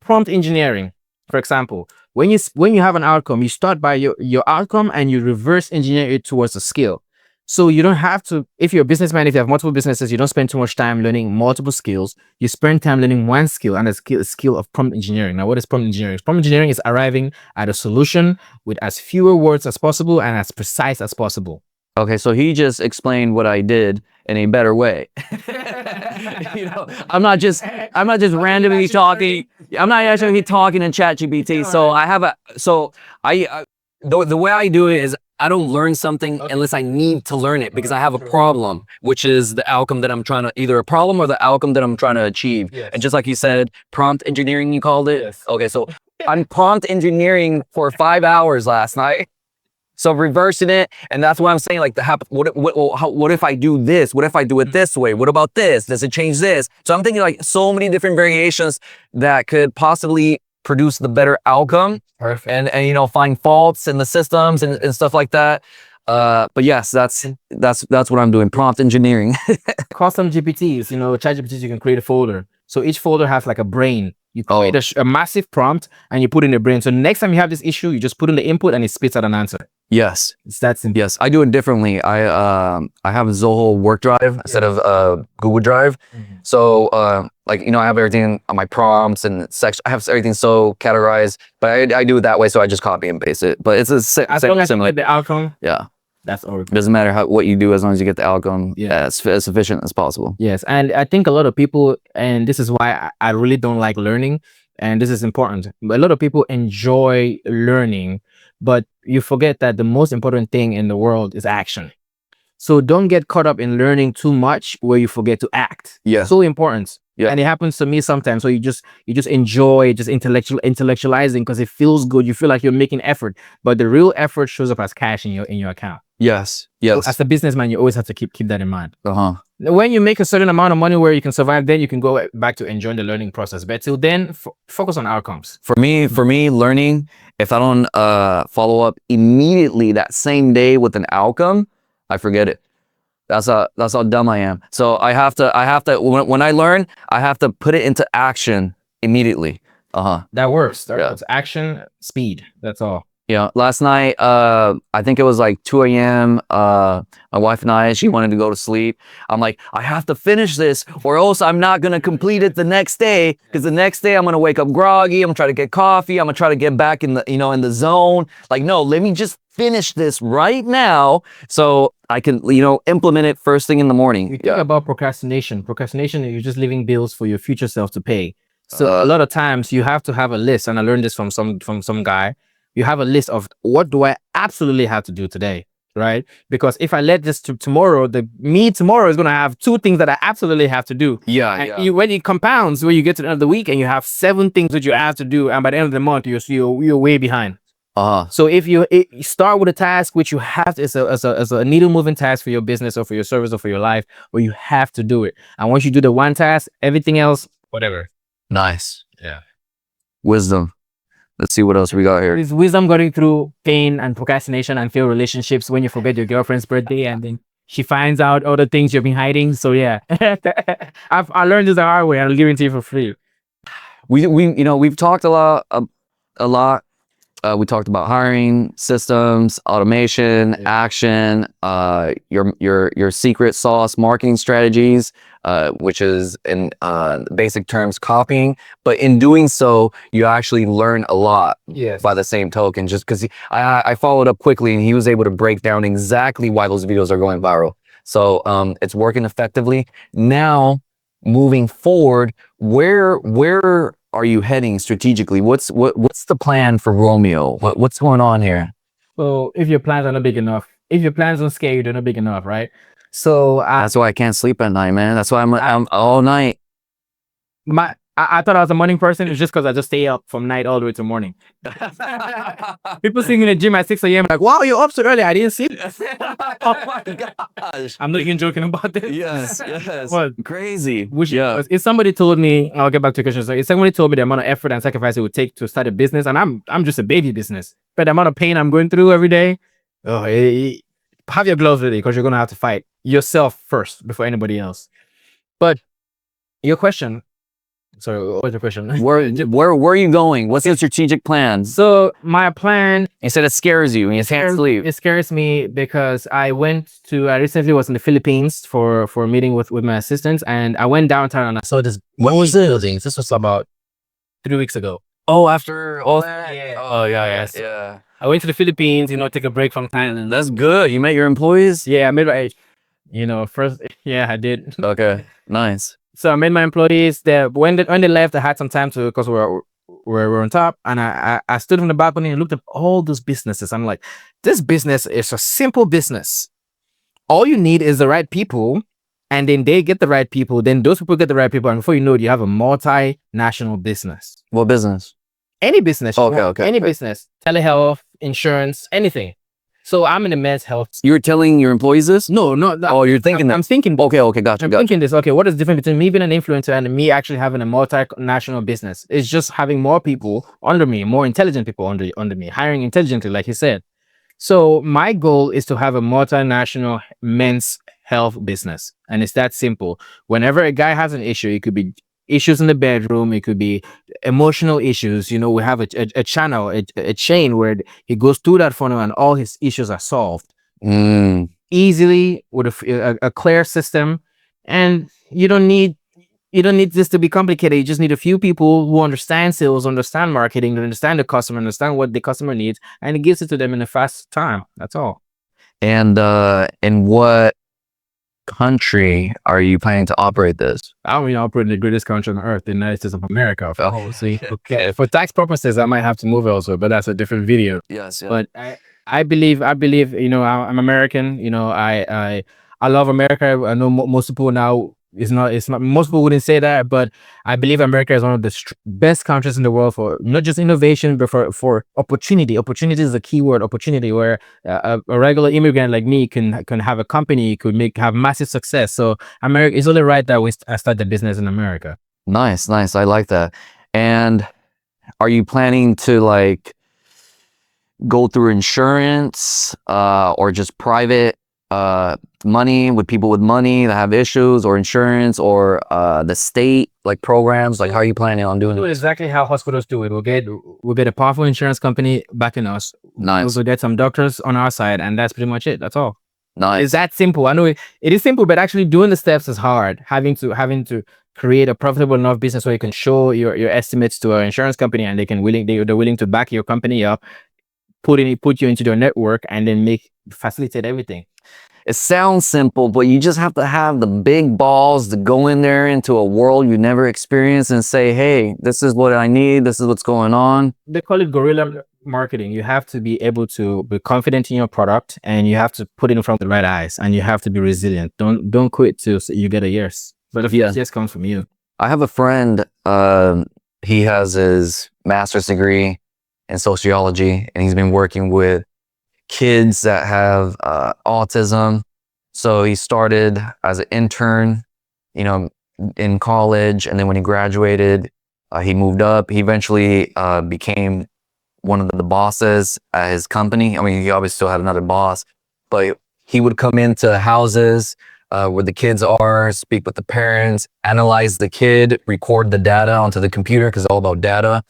Prompt engineering, for example. When you have an outcome, you start by your outcome and you reverse engineer it towards a skill. So you don't have to, if you're a businessman, if you have multiple businesses, you don't spend too much time learning multiple skills. You spend time learning one skill, and the skill of prompt engineering. Now, what is prompt engineering? Prompt engineering is arriving at a solution with as fewer words as possible and as precise as possible. Okay, so he just explained what I did in a better way. I'm not just randomly talking. I'm not actually talking in ChatGPT. So the way I do it is I don't learn something unless I need to learn it because I have a problem, which is the outcome that I'm trying to, either a problem or the outcome that I'm trying to achieve. Yes. And just like you said, prompt engineering, you called it? Yes. Okay, so I'm prompt engineering for 5 hours last night. So reversing it, and that's why I'm saying, like, what if I do this? What if I do it this way? What about this? Does it change this? So I'm thinking like so many different variations that could possibly produce the better outcome. Perfect. And find faults in the systems and stuff like that. But yes, that's what I'm doing. Prompt engineering. Custom GPTs, ChatGPTs, you can create a folder. So each folder has like a brain. You create a massive prompt and you put in a brain. So next time you have this issue, you just put in the input and it spits out an answer. Yes. It's that simple. Yes, I do it differently. I have Zoho Work Drive instead of Google Drive. Mm-hmm. So I have everything on my prompts and section. I have everything so categorized, but I do it that way. So I just copy and paste it. But it's as long as you get the outcome. Yeah. That's all. It doesn't matter what you do as long as you get the outcome as efficient as possible. Yes, and I think a lot of people, and this is why I really don't like learning, and this is important. A lot of people enjoy learning, but you forget that the most important thing in the world is action. So don't get caught up in learning too much where you forget to act. Yeah. So important. Yeah. And it happens to me sometimes. So you just enjoy just intellectualizing because it feels good. You feel like you're making effort, but the real effort shows up as cash in your account. Yes. So Yes. as a businessman, you always have to keep that in mind. Uh-huh. When you make a certain amount of money where you can survive, then you can go back to enjoying the learning process. But till then, focus on outcomes. For me, learning, if I don't follow up immediately that same day with an outcome, I forget it. That's how dumb I am. So I have to when I learn, I have to put it into action immediately. That works. Yeah. It's action, speed. That's all. Yeah. Last night, I think it was like 2 a.m. My wife and I, she wanted to go to sleep. I'm like, I have to finish this, or else I'm not gonna complete it the next day. Because the next day I'm gonna wake up groggy. I'm gonna try to get coffee. I'm gonna try to get back in the in the zone. Like, no, let me just finish this right now so I can implement it first thing in the morning. You think about procrastination. Procrastination is you're just leaving bills for your future self to pay. So a lot of times you have to have a list, and I learned this from some guy. You have a list of what do I absolutely have to do today, right? Because if I let this to tomorrow, tomorrow is gonna have 2 things that I absolutely have to do. Yeah, and when it compounds, when you get to the end of the week and you have 7 things that you have to do, and by the end of the month you're way behind. So if you start with a task which you have to, as a needle moving task for your business or for your service or for your life, where you have to do it, and once you do the one task, everything else, whatever. Nice. Yeah. Wisdom. Let's see what else we got here. It's wisdom going through pain and procrastination and failed relationships when you forget your girlfriend's birthday and then she finds out all the things you've been hiding. So yeah, I learned this the hard way. I'll give it to you for free. We've talked a lot. We talked about hiring, systems, automation, action, your secret sauce marketing strategies, which is in basic terms copying. But in doing so, you actually learn a lot. Yes. By the same token, just because I followed up quickly and he was able to break down exactly why those videos are going viral. So it's working effectively. Now, moving forward, where are you heading strategically? What's the plan for Romeo? What's going on here? Well, if your plans are not big enough, if your plans don't scare you, they're not big enough, right? So that's why I can't sleep at night, man. That's why I'm all night. I thought I was a morning person. It's just because I just stay up from night all the way to morning. People sitting in the gym at 6 a.m. like, wow, you're up so early. I didn't see this. Oh my gosh. I'm not even joking about this. Yes. What? Crazy. If somebody told me, I'll get back to the question. So if somebody told me the amount of effort and sacrifice it would take to start a business, and I'm just a baby business, but the amount of pain I'm going through every day, have your gloves ready because you're going to have to fight yourself first before anybody else. But your question, sorry, what's your question? Where are you going? What's your strategic plan? So my plan, you said it scares you and you can't sleep. It scares me because I recently was in the Philippines for a meeting with my assistants, and I went downtown and I saw this. When was this? This was about 3 weeks ago. Oh, after all that? Yeah. Oh, yeah. Yeah. I went to the Philippines, take a break from Thailand. That's good. You met your employees? Yeah, I met first. Yeah, I did. Okay, nice. So I met my employees there. When they left, I had some time to, because we're on top, and I stood on the balcony and looked at all those businesses. I'm like, this business is a simple business. All you need is the right people, and then they get the right people. Then those people get the right people, and before you know it, you have a multinational business. What business? Any business. Okay. Any business. Telehealth, insurance, anything. So I'm in the men's health. You're telling your employees this? No. Oh, you're thinking that. I'm thinking. Okay, gotcha. I'm thinking this. Okay, what is the difference between me being an influencer and me actually having a multinational business? It's just having more people under me, more intelligent people under me, hiring intelligently, like he said. So my goal is to have a multinational men's health business, and it's that simple. Whenever a guy has an issue, it could be issues in the bedroom, it could be emotional issues. We have a channel, a chain where he goes through that funnel and all his issues are solved easily with a clear system. And you don't need this to be complicated. You just need a few people who understand sales, understand marketing, understand the customer, understand what the customer needs, and it gives it to them in a fast time. That's all. And in what country are you planning to operate this? I don't operate in the greatest country on earth, the United States of America. See, okay. For tax purposes, I might have to move elsewhere, but that's a different video. Yes. But I believe, I'm American. I love America. I know most people now It's not, most people wouldn't say that, but I believe America is one of the best countries in the world for not just innovation, but for opportunity. Opportunity is the key word, opportunity, where a regular immigrant like me can have a company, could have massive success. So America, it's only right that I start the business in America. Nice, nice. I like that. And are you planning to like go through insurance or just private money with people with money that have issues, or insurance, or the state like programs? Like, how are you planning on doing Do it it? exactly how hospitals do it. We'll get a powerful insurance company backing us. Nice, We'll get some doctors on our side, and that's pretty much it. That's all. It's nice. that simple. I know it is simple, but actually doing the steps is hard. Having to create a profitable enough business where you can show your estimates to an insurance company, and they're willing to back your company up, put you into their network, and then facilitate everything. It sounds simple, but you just have to have the big balls to go in there into a world you never experienced and say, hey, this is what I need. This is what's going on. They call it guerrilla marketing. You have to be able to be confident in your product, and you have to put it in front of the right eyes, and you have to be resilient. Don't quit till you get a yes. But if yes comes from you. I have a friend, he has his master's degree in sociology, and he's been working with kids that have autism. So he started as an intern, you know, in college, and then when he graduated, he moved up. He eventually became one of the bosses at his company. I mean, he obviously still had another boss, but he would come into houses where the kids are, speak with the parents, analyze the kid, record the data onto the computer, because it's all about data,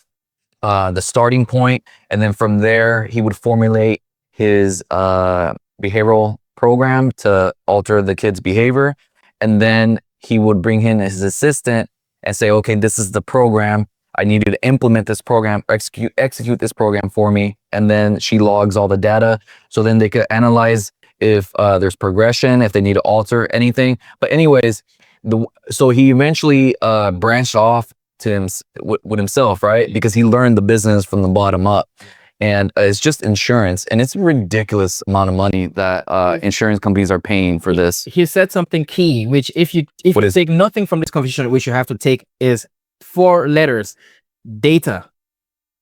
the starting point. And then from there, he would formulate his behavioral program to alter the kid's behavior. And then he would bring in his assistant and say, okay, this is the program. I need you to implement this program, execute this program for me. And then she logs all the data. So then they could analyze if there's progression, if they need to alter anything. But anyways, so he eventually branched off to with himself, right? Because he learned the business from the bottom up. And it's just insurance, and it's a ridiculous amount of money that insurance companies are paying for this. He said something key, which if you take nothing from this conversation, which you have to take is 4 letters: data.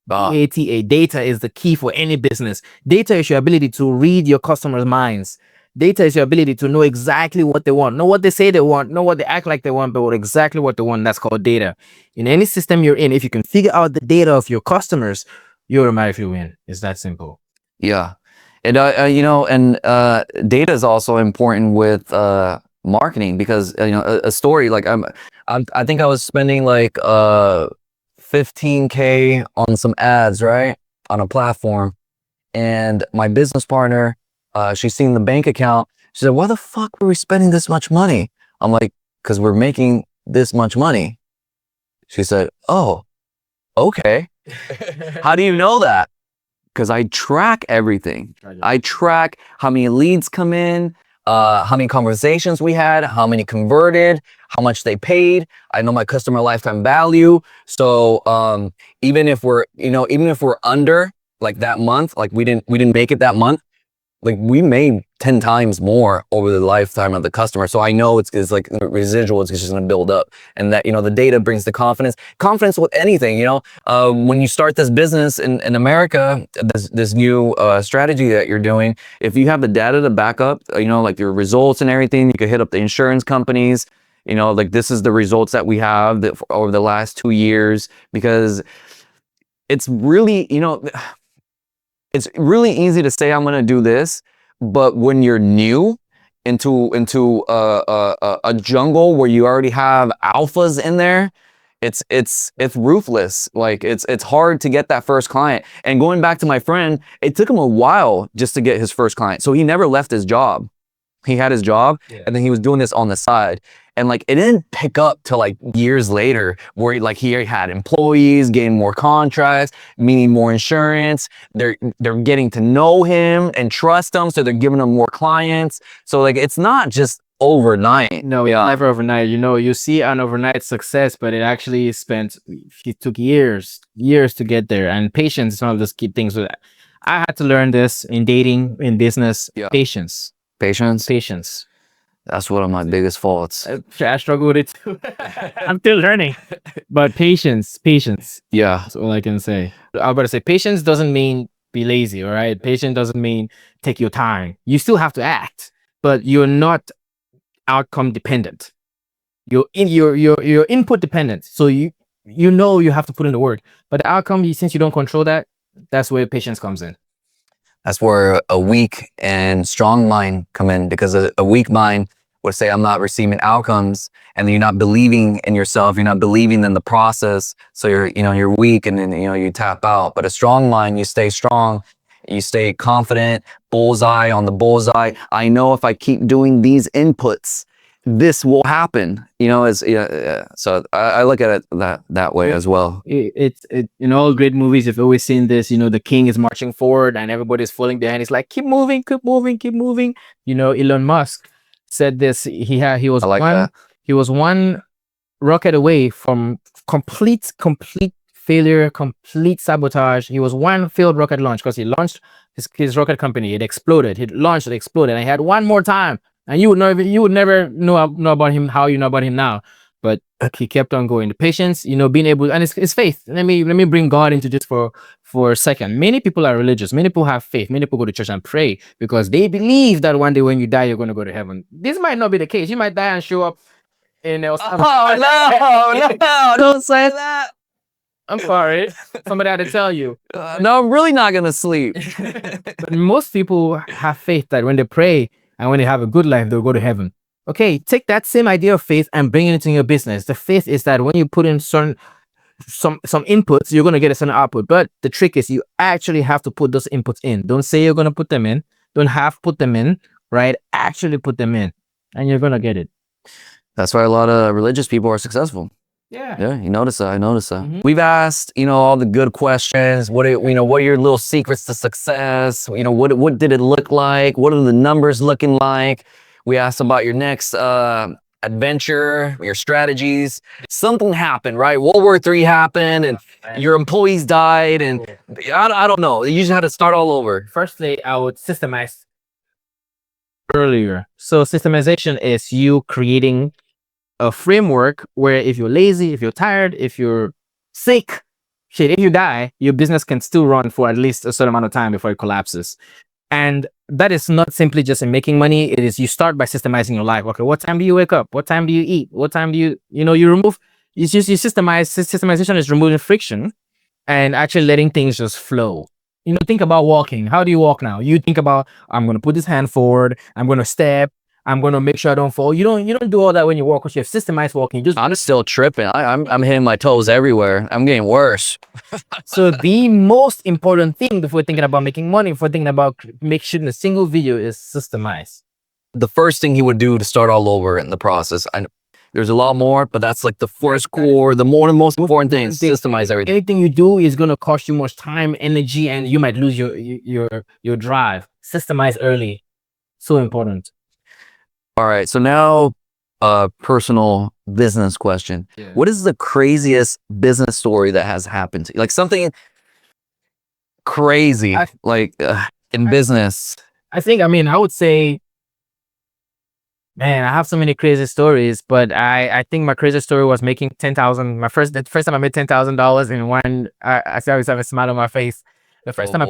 ATA. Data is the key for any business. Data is your ability to read your customers' minds. Data is your ability to know exactly what they want, know what they say they want, know what they act like they want, but exactly what they want. That's called data. In any system you're in, if you can figure out the data of your customers, you automatically win. It's that simple. Yeah. And you know, and data is also important with marketing, because you know, a story like I think I was spending like $15K on some ads, right, on a platform, and my business partner, she's seen the bank account. She said, why the fuck were we spending this much money? I'm like, because we're making this much money. She said, oh, okay. How do you know that? Because I track everything. I track how many leads come in, how many conversations we had, how many converted, how much they paid. I know my customer lifetime value. So even if we're under like that month, like we didn't make it that month, like we made 10 times more over the lifetime of the customer. So I know it's like residual, it's just gonna build up. And that, you know, the data brings the confidence with anything, you know. When you start this business in America, this new strategy that you're doing, if you have the data to back up, you know, like your results and everything, you could hit up the insurance companies, you know, like this is the results that we have over the last 2 years, because it's really, you know, it's really easy to say I'm going to do this, but when you're new into a jungle where you already have alphas in there, it's ruthless. Like it's hard to get that first client. And going back to my friend, it took him a while just to get his first client. So he never left his job. He had his job, and then he was doing this on the side. And like, it didn't pick up till like years later, where like he had employees, getting more contracts, meaning more insurance. They're getting to know him and trust him, so they're giving him more clients. So like, it's not just overnight. No, yeah, never overnight. You know, you see an overnight success, but it took years to get there. And patience is one of those key things. I had to learn this in dating, in business. Yeah. Patience. That's one of my biggest faults. I struggle with it too. I'm still learning. But patience. Yeah. That's all I can say. I was about to say, patience doesn't mean be lazy, all right? Patience doesn't mean take your time. You still have to act, but you're not outcome dependent. You're input dependent. So you have to put in the work. But the outcome, since you don't control that, that's where patience comes in. That's where a weak and strong mind come in, because a weak mind would say, I'm not receiving outcomes, and then you're not believing in yourself, you're not believing in the process, so you're weak, and then you tap out. But a strong mind, you stay strong, you stay confident, bullseye on the bullseye. I know if I keep doing these inputs, this will happen. So I look at it that way as well. It's in all great movies, you've always seen this. The king is marching forward and everybody's falling behind. He's like, keep moving, keep moving, keep moving. Elon Musk said this. He was I like that. He was one rocket away from complete failure, complete sabotage. He was one failed rocket launch because he launched his rocket company. It exploded. He launched, it exploded, and he had one more time. And you would never know about him how you know about him now. But he kept on going. The patience, being able, and it's faith. Let me bring God into this for a second. Many people are religious. Many people have faith. Many people go to church and pray because they believe that one day when you die, you're going to go to heaven. This might not be the case. You might die and show up in El Salvador. No, don't say that. I'm sorry. Somebody had to tell you. No, I'm really not going to sleep. But most people have faith that when they pray and when they have a good life, they'll go to heaven. Okay, take that same idea of faith and bring it into your business. The faith is that when you put in some inputs, you're going to get a certain output. But the trick is you actually have to put those inputs in. Don't say you're going to put them in. Don't have put them in, right? Actually put them in, and you're going to get it. That's why a lot of religious people are successful. Yeah, you notice that. I notice that. Mm-hmm. We've asked, all the good questions. What are your little secrets to success? What did it look like? What are the numbers looking like? We asked about your next adventure, your strategies. Something happened, right? World War III happened, and your employees died, and I don't know. You just had to start all over. Firstly, I would systemize earlier. So systemization is you creating a framework where if you're lazy, if you're tired, if you're sick, if you die, your business can still run for at least a certain amount of time before it collapses. And that is not simply just in making money. It is you start by systemizing your life. Okay, what time do you wake up? What time do you eat? What time do you remove? You systemize. Systemization is removing friction and actually letting things just flow. Think about walking. How do you walk now? You think about, I'm going to put this hand forward. I'm going to step. I'm going to make sure I don't fall. You don't do all that when you walk, because you have systemized walking. I'm still tripping. I'm hitting my toes everywhere. I'm getting worse. So the most important thing before thinking about making money, before thinking about making a single video, is systemize. The first thing he would do to start all over in the process. There's a lot more, but that's like the first core, the most important thing. Systemize everything. Anything you do is going to cost you much time, energy, and you might lose your drive. Systemize early. So important. All right. So now a personal business question. Yeah. What is the craziest business story that has happened to you? Like something crazy, in business. I would say, man, I have so many crazy stories, but I think my crazy story was making $10,000. The first time I made $10,000 in one, I always have a smile on my face. The first time I'm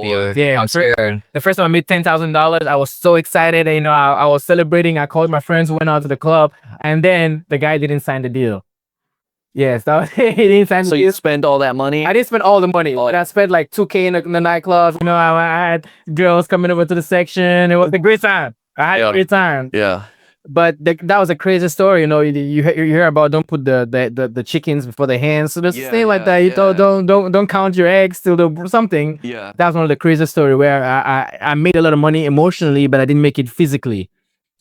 scared. The first time I made $10,000, I was so excited. I was celebrating. I called my friends, went out to the club, and then the guy didn't sign the deal. Yes, he didn't sign the deal. So you spent all that money? I didn't spend all the money. But I spent like $2K in the nightclub. I had girls coming over to the section. It was a great time. I had a great time. Yeah. But that was a crazy story. You hear about don't put the chickens before the hens. So there's a thing like that. You don't count your eggs till something. Yeah. That was one of the craziest story where I made a lot of money emotionally, but I didn't make it physically.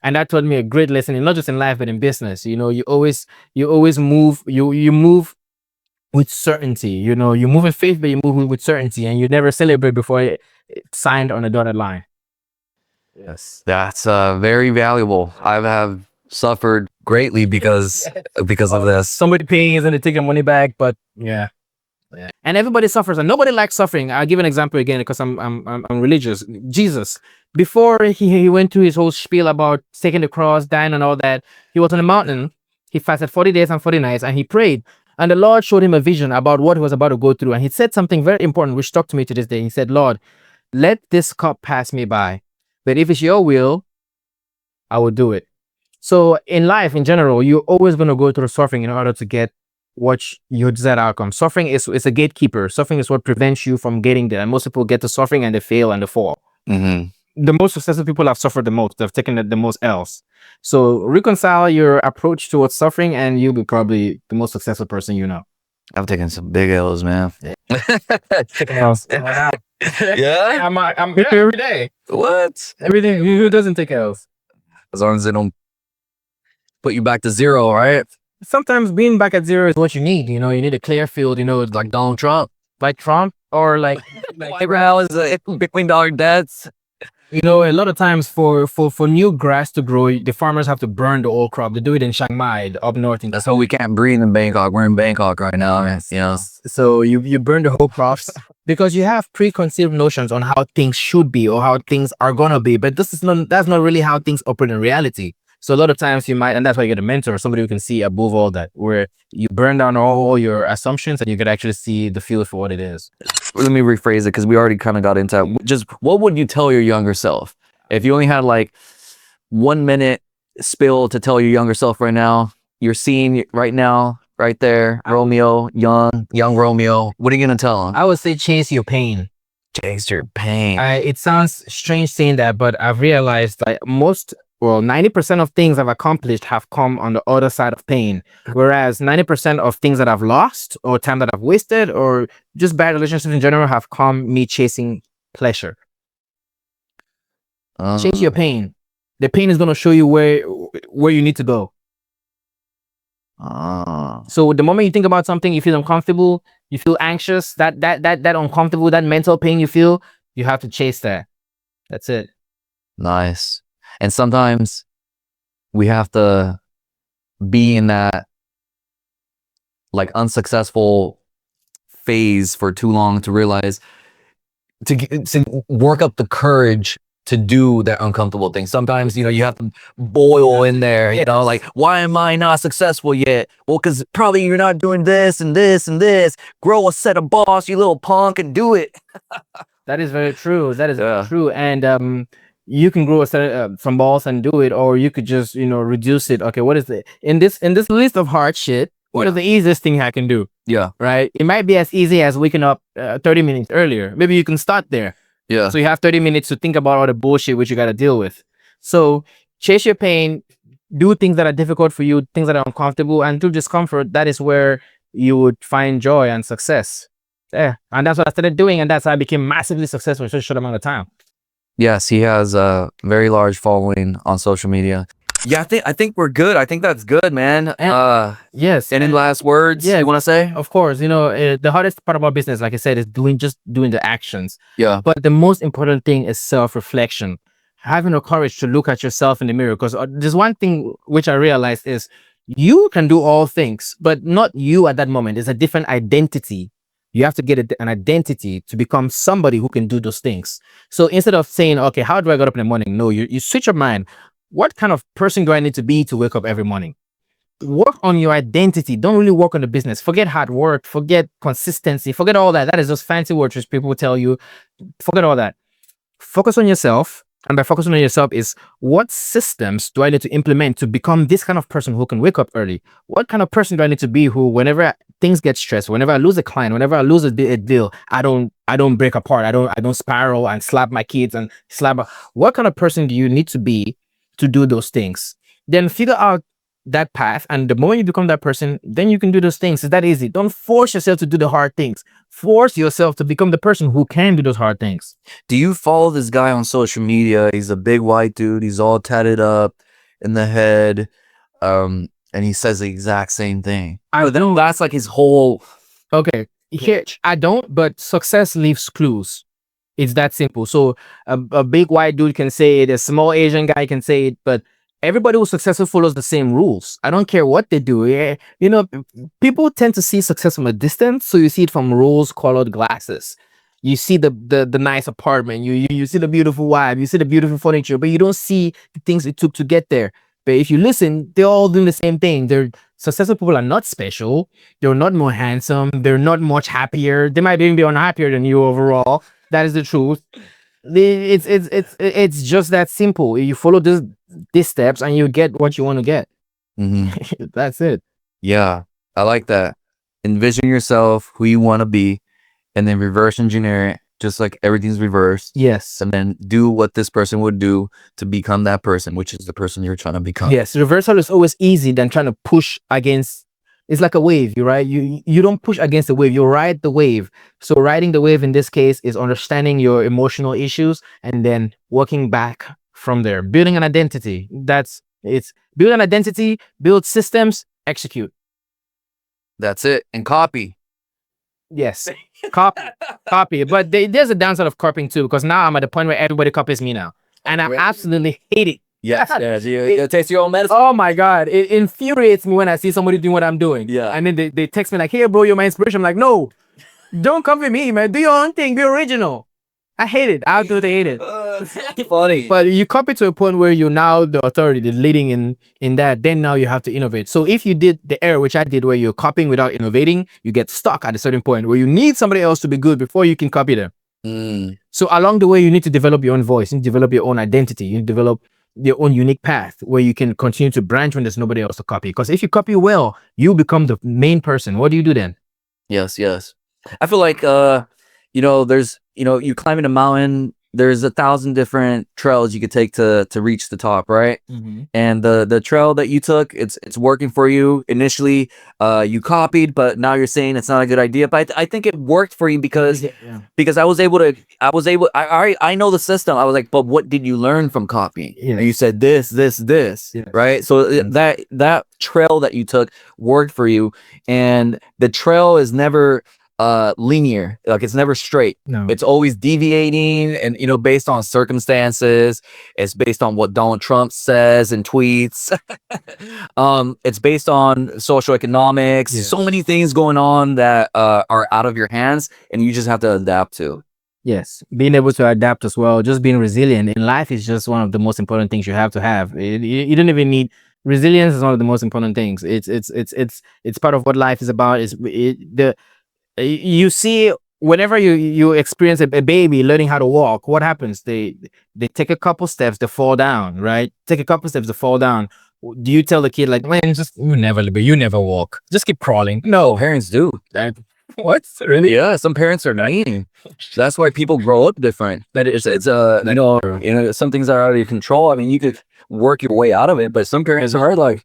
And that taught me a great lesson, not just in life, but in business. You always move. You move with certainty. You move in faith, but you move with certainty, and you never celebrate before it's signed on a dotted line. Yes, that's very valuable. I have suffered greatly because of this. Somebody pays and they take their money back, but yeah. And everybody suffers, and nobody likes suffering. I'll give an example again because I'm religious. Jesus, before he went through his whole spiel about taking the cross, dying, and all that, he was on a mountain. He fasted 40 days and 40 nights, and he prayed. And the Lord showed him a vision about what he was about to go through. And he said something very important, which stuck to me to this day. He said, Lord, let this cup pass me by, but if it's your will, I will do it. So in life, in general, you're always going to go through suffering in order to get what your desired outcome. Suffering is a gatekeeper. Suffering is what prevents you from getting there. And most people get to suffering and they fail and they fall. Mm-hmm. The most successful people have suffered the most. They've taken the most L's. So reconcile your approach towards suffering, and you'll be probably the most successful person you know. I've taken some big L's, man. Taking L's. Yeah? I'm here every day. What? Everything. Who doesn't take L's? As long as they don't put you back to zero, right? Sometimes being back at zero is what you need. You know, you need a clear field. You know, Like Donald Trump. like Trump or like White House, Bitcoin dollar debts. you know, a lot of times for new grass to grow, the farmers have to burn the old crop. They do it in Chiang Mai, up north. That's why we can't breathe in Bangkok. We're in Bangkok right now. You know. So you burn the whole crops because you have preconceived notions on how things should be or how things are gonna be. But that's not really how things operate in reality. So a lot of times you might, and that's why you get a mentor, somebody who can see above all that, where you burn down all your assumptions and you could actually see the field for what it is. Let me rephrase it because we already kind of got into it. Just what would you tell your younger self if you only had like 1 minute spill to tell your younger self right now? You're seeing right now, right there, Romeo, young Romeo. What are you gonna tell him? I would say chase your pain. Chase your pain. It sounds strange saying that, but I've realized that 90% of things I've accomplished have come on the other side of pain. Whereas 90% of things that I've lost or time that I've wasted or just bad relationships in general have come me chasing pleasure. Chase your pain. The pain is going to show you where you need to go. So the moment you think about something, you feel uncomfortable, you feel anxious, that uncomfortable, that mental pain you feel, you have to chase that. That's it. Nice. And sometimes we have to be in that like unsuccessful phase for too long to realize to work up the courage to do that uncomfortable thing. Sometimes, you know, you have to boil in there, you know, like, why am I not successful yet? Well, because probably you're not doing this and this and this. Grow a set of balls, you little punk, and do it. That is very true. That is true. And you can grow a set from balls and do it, or you could just, you know, reduce it. Okay, what is it in this list of hard shit? What is the easiest thing I can do? Yeah. Right. It might be as easy as waking up 30 minutes earlier. Maybe you can start there. Yeah. So you have 30 minutes to think about all the bullshit which you got to deal with. So chase your pain, do things that are difficult for you, things that are uncomfortable, and through discomfort, that is where you would find joy and success. Yeah. And that's what I started doing, and that's how I became massively successful in such a short amount of time. Yes, he has a very large following on social media. Yeah, I think we're good. I think that's good, man. Yes. Any last words you want to say? Of course. You know, the hardest part about business, like I said, is doing the actions. Yeah. But the most important thing is self-reflection. Having the courage to look at yourself in the mirror. Because there's one thing which I realized is you can do all things, but not you at that moment. It's a different identity. You have to get an identity to become somebody who can do those things. So instead of saying, okay, how do I get up in the morning? No, you switch your mind. What kind of person do I need to be to wake up every morning? Work on your identity. Don't really work on the business. Forget hard work. Forget consistency. Forget all that. That is just fancy words which people tell you. Forget all that. Focus on yourself. And by focusing on yourself is, what systems do I need to implement to become this kind of person who can wake up early? What kind of person do I need to be who, whenever things get stressed, whenever I lose a client, whenever I lose a deal, I don't break apart. I don't spiral and slap my kids and slap. What kind of person do you need to be to do those things? Then figure out that path, and the moment you become that person, then you can do those things. It's that easy. Don't force yourself to do the hard things. Force yourself to become the person who can do those hard things. Do you follow this guy on social media? He's a big white dude. He's all tatted up in the head, and he says the exact same thing. That's like his whole. Okay, here I don't, but success leaves clues. It's that simple. So a big white dude can say it, a small Asian guy can say it, but everybody who's successful follows the same rules. I don't care what they do. You know, people tend to see success from a distance, so you see it from rose-colored glasses. You see the nice apartment, you see the beautiful wife, you see the beautiful furniture, but you don't see the things it took to get there. But if you listen, they're all doing the same thing. They're successful people are not special. They're not more handsome. They're not much happier. They might even be unhappier than you overall. That is the truth. It's just that simple. You follow these steps and you get what you want to get. Mm-hmm. That's it. Yeah, I like that. Envision yourself who you want to be, and then reverse engineer it, just like everything's reversed. Yes. And then do what this person would do to become that person, which is the person you're trying to become. Yes. Reversal is always easy than trying to push against. It's like a wave, you right? You don't push against the wave, you ride the wave. So riding the wave in this case is understanding your emotional issues and then working back from there. Building an identity. It's build an identity, build systems, execute. That's it. And copy. Yes. Copy. But there's a downside of copying too, because now I'm at the point where everybody copies me now. And I absolutely hate it. Yes. You taste your own medicine. Oh my God. It infuriates me when I see somebody doing what I'm doing. Yeah. And then they text me like, hey bro, you're my inspiration. I'm like, no, don't copy me, man. Do your own thing. Be original. I hate it. I absolutely hate it. Funny. But you copy to a point where you're now the authority, the leading in that, then now you have to innovate. So if you did the error, which I did, where you're copying without innovating, you get stuck at a certain point where you need somebody else to be good before you can copy them. So along the way, you need to develop your own voice, you need to develop your own identity, you need to develop your own unique path where you can continue to branch when there's nobody else to copy. Because if you copy well, you become the main person. What do you do then? Yes. I feel like there's you climbing a mountain, there's 1,000 different trails you could take to reach the top, right? Mm-hmm. And the trail that you took, it's working for you. Initially, you copied, but now you're saying it's not a good idea. But I think it worked for you because I was able I know the system. I was like, but what did you learn from copying? Yes. And you said this, yes. Right? So that trail that you took worked for you, and the trail is never linear. Like, it's never straight. No. It's always deviating, and based on circumstances. It's based on what Donald Trump says and tweets. It's based on social economics. So many things going on that are out of your hands, and you just have to adapt to. Yes, being able to adapt as well, just being resilient in life is just one of the most important things you have to have. You don't even need resilience. Is one of the most important things. It's part of what life is about. You see, whenever you experience a baby learning how to walk, what happens? They take a couple steps, they fall down, right? Take a couple steps, they fall down. Do you tell the kid like, man, you never walk, just keep crawling? No, Parents do. what really? Yeah, some parents are naive. That's why people grow up different. That it's some things are out of your control. I mean, you could work your way out of it, but some parents are like,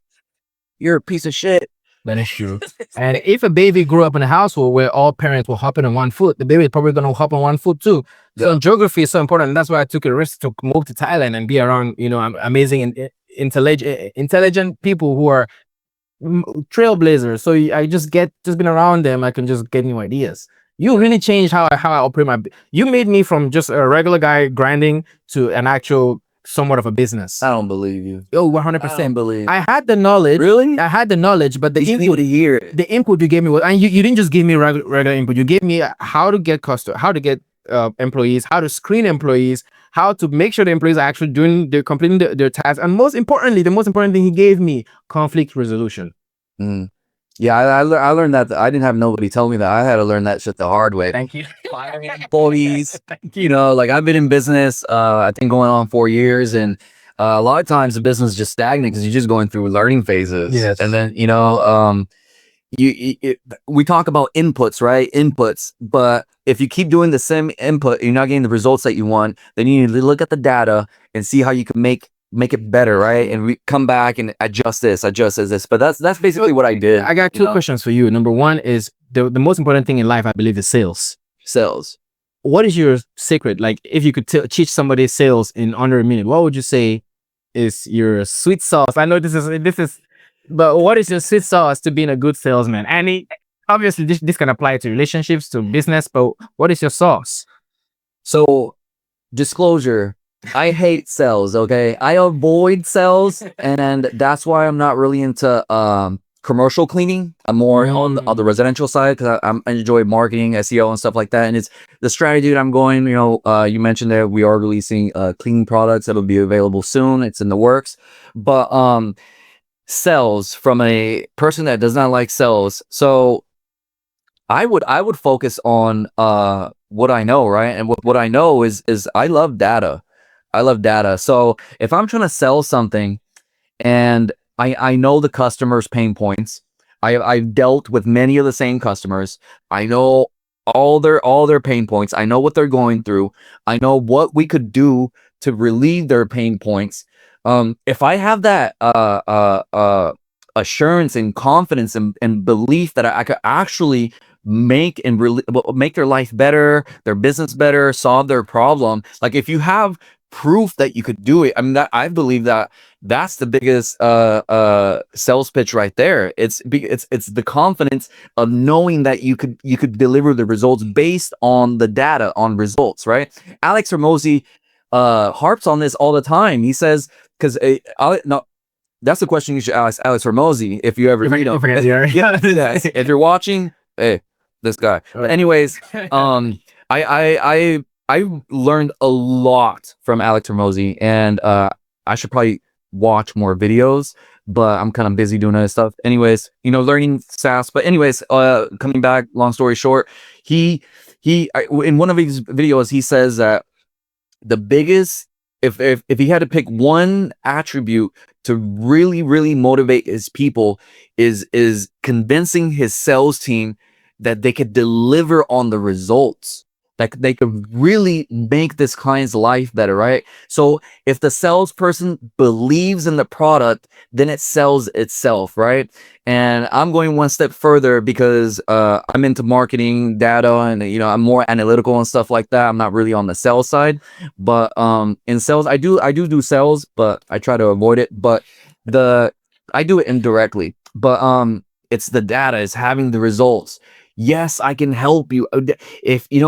you're a piece of shit. That is true. And if a baby grew up in a household where all parents were hopping on one foot, the baby is probably going to hop on one foot too. So geography is so important. And that's why I took a risk to move to Thailand and be around, amazing and intelligent people who are trailblazers. So I just been around them. I can just get new ideas. You really changed how I operate you made me from just a regular guy grinding to an actual somewhat of a business. I don't believe you. Oh, 100%. I don't believe. I had the knowledge. Really? I had the knowledge, but the input to hear it. The input you gave me was, and you didn't just give me regular input. You gave me how to get employees, how to screen employees, how to make sure the employees are actually completing their tasks, and most importantly, the most important thing he gave me, conflict resolution. Yeah, I learned that. I didn't have nobody tell me that. I had to learn that shit the hard way. Thank you. Employees, like, I've been in business, I think going on 4 years, and a lot of times the business is just stagnant because you're just going through learning phases. Yes. And then, we talk about inputs, right? Inputs, but if you keep doing the same input, you're not getting the results that you want. Then you need to look at the data and see how you can make it better, right? And we come back and adjust this. But that's basically what I did. I got two questions for you. Number one is the most important thing in life, I believe, is sales. What is your secret? Like, if you could teach somebody sales in under a minute, what would you say is your sweet sauce? I know this is, but what is your sweet sauce to being a good salesman? And obviously this can apply to relationships, to business, but what is your sauce? So, disclosure, I hate sales. Okay, I avoid sales, and that's why I'm not really into commercial cleaning. I'm more on the residential side because I enjoy marketing, SEO, and stuff like that. And it's the strategy that I'm going. You mentioned that we are releasing cleaning products that'll be available soon. It's in the works, but sales from a person that does not like sales. So I would focus on what I know, right? And what I know is I love data. I love data. So if I'm trying to sell something and I know the customer's pain points, I've dealt with many of the same customers. I know all their pain points. I know what they're going through. I know what we could do to relieve their pain points. If I have that assurance and confidence and belief that I could actually make their life better, their business better, solve their problem. Like if you have proof that you could do it, I mean, that I believe that that's the biggest sales pitch right there. It's the confidence of knowing that you could deliver the results based on the data, on results, right? Alex Hormozi harps on this all the time. He says, because no, that's the question you should ask Alex Hormozi if you ever yeah, if you're watching, hey, this guy. But anyways, I learned a lot from Alex Hormozi, and I should probably watch more videos, but I'm kind of busy doing other stuff. Anyways, learning SaaS. But anyways, coming back, long story short, in one of his videos, he says that the biggest, if he had to pick one attribute to really motivate his people, is convincing his sales team that they could deliver on the results, that they could really make this client's life better, right? So if the salesperson believes in the product, then it sells itself, right? And I'm going one step further because I'm into marketing data, and I'm more analytical and stuff like that. I'm not really on the sales side, but in sales, I do sales, but I try to avoid it. But I do it indirectly. But it's the data, it's having the results. Yes, I can help you. If in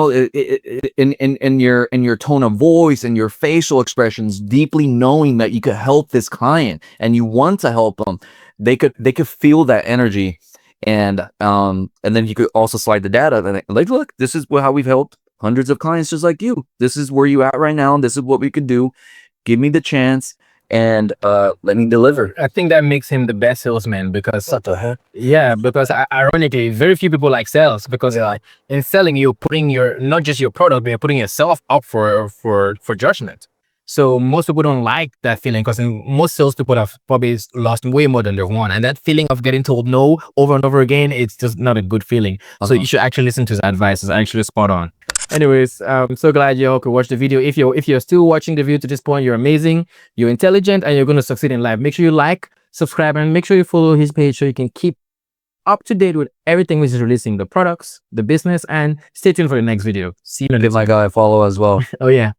your tone of voice and your facial expressions, deeply knowing that you could help this client and you want to help them, they could feel that energy, and then you could also slide the data. And like, look, this is how we've helped hundreds of clients just like you. This is where you at right now. This is what we could do. Give me the chance and let me deliver. I think that makes him the best salesman because What the heck? yeah, because ironically, very few people like sales because in selling you're putting not just your product, but you're putting yourself up for judgment. So most people don't like that feeling because most salespeople have probably lost way more than they won, and that feeling of getting told no over and over again, it's just not a good feeling. So you should actually listen to his advice. It's actually spot on. Anyways, I'm so glad you all could watch the video. If you're still watching the video to this point, you're amazing, you're intelligent, and you're going to succeed in life. Make sure you like, subscribe, and make sure you follow his page so you can keep up to date with everything which is releasing, the products, the business, and stay tuned for the next video. See you in the Give my guy a follow as well. Oh yeah.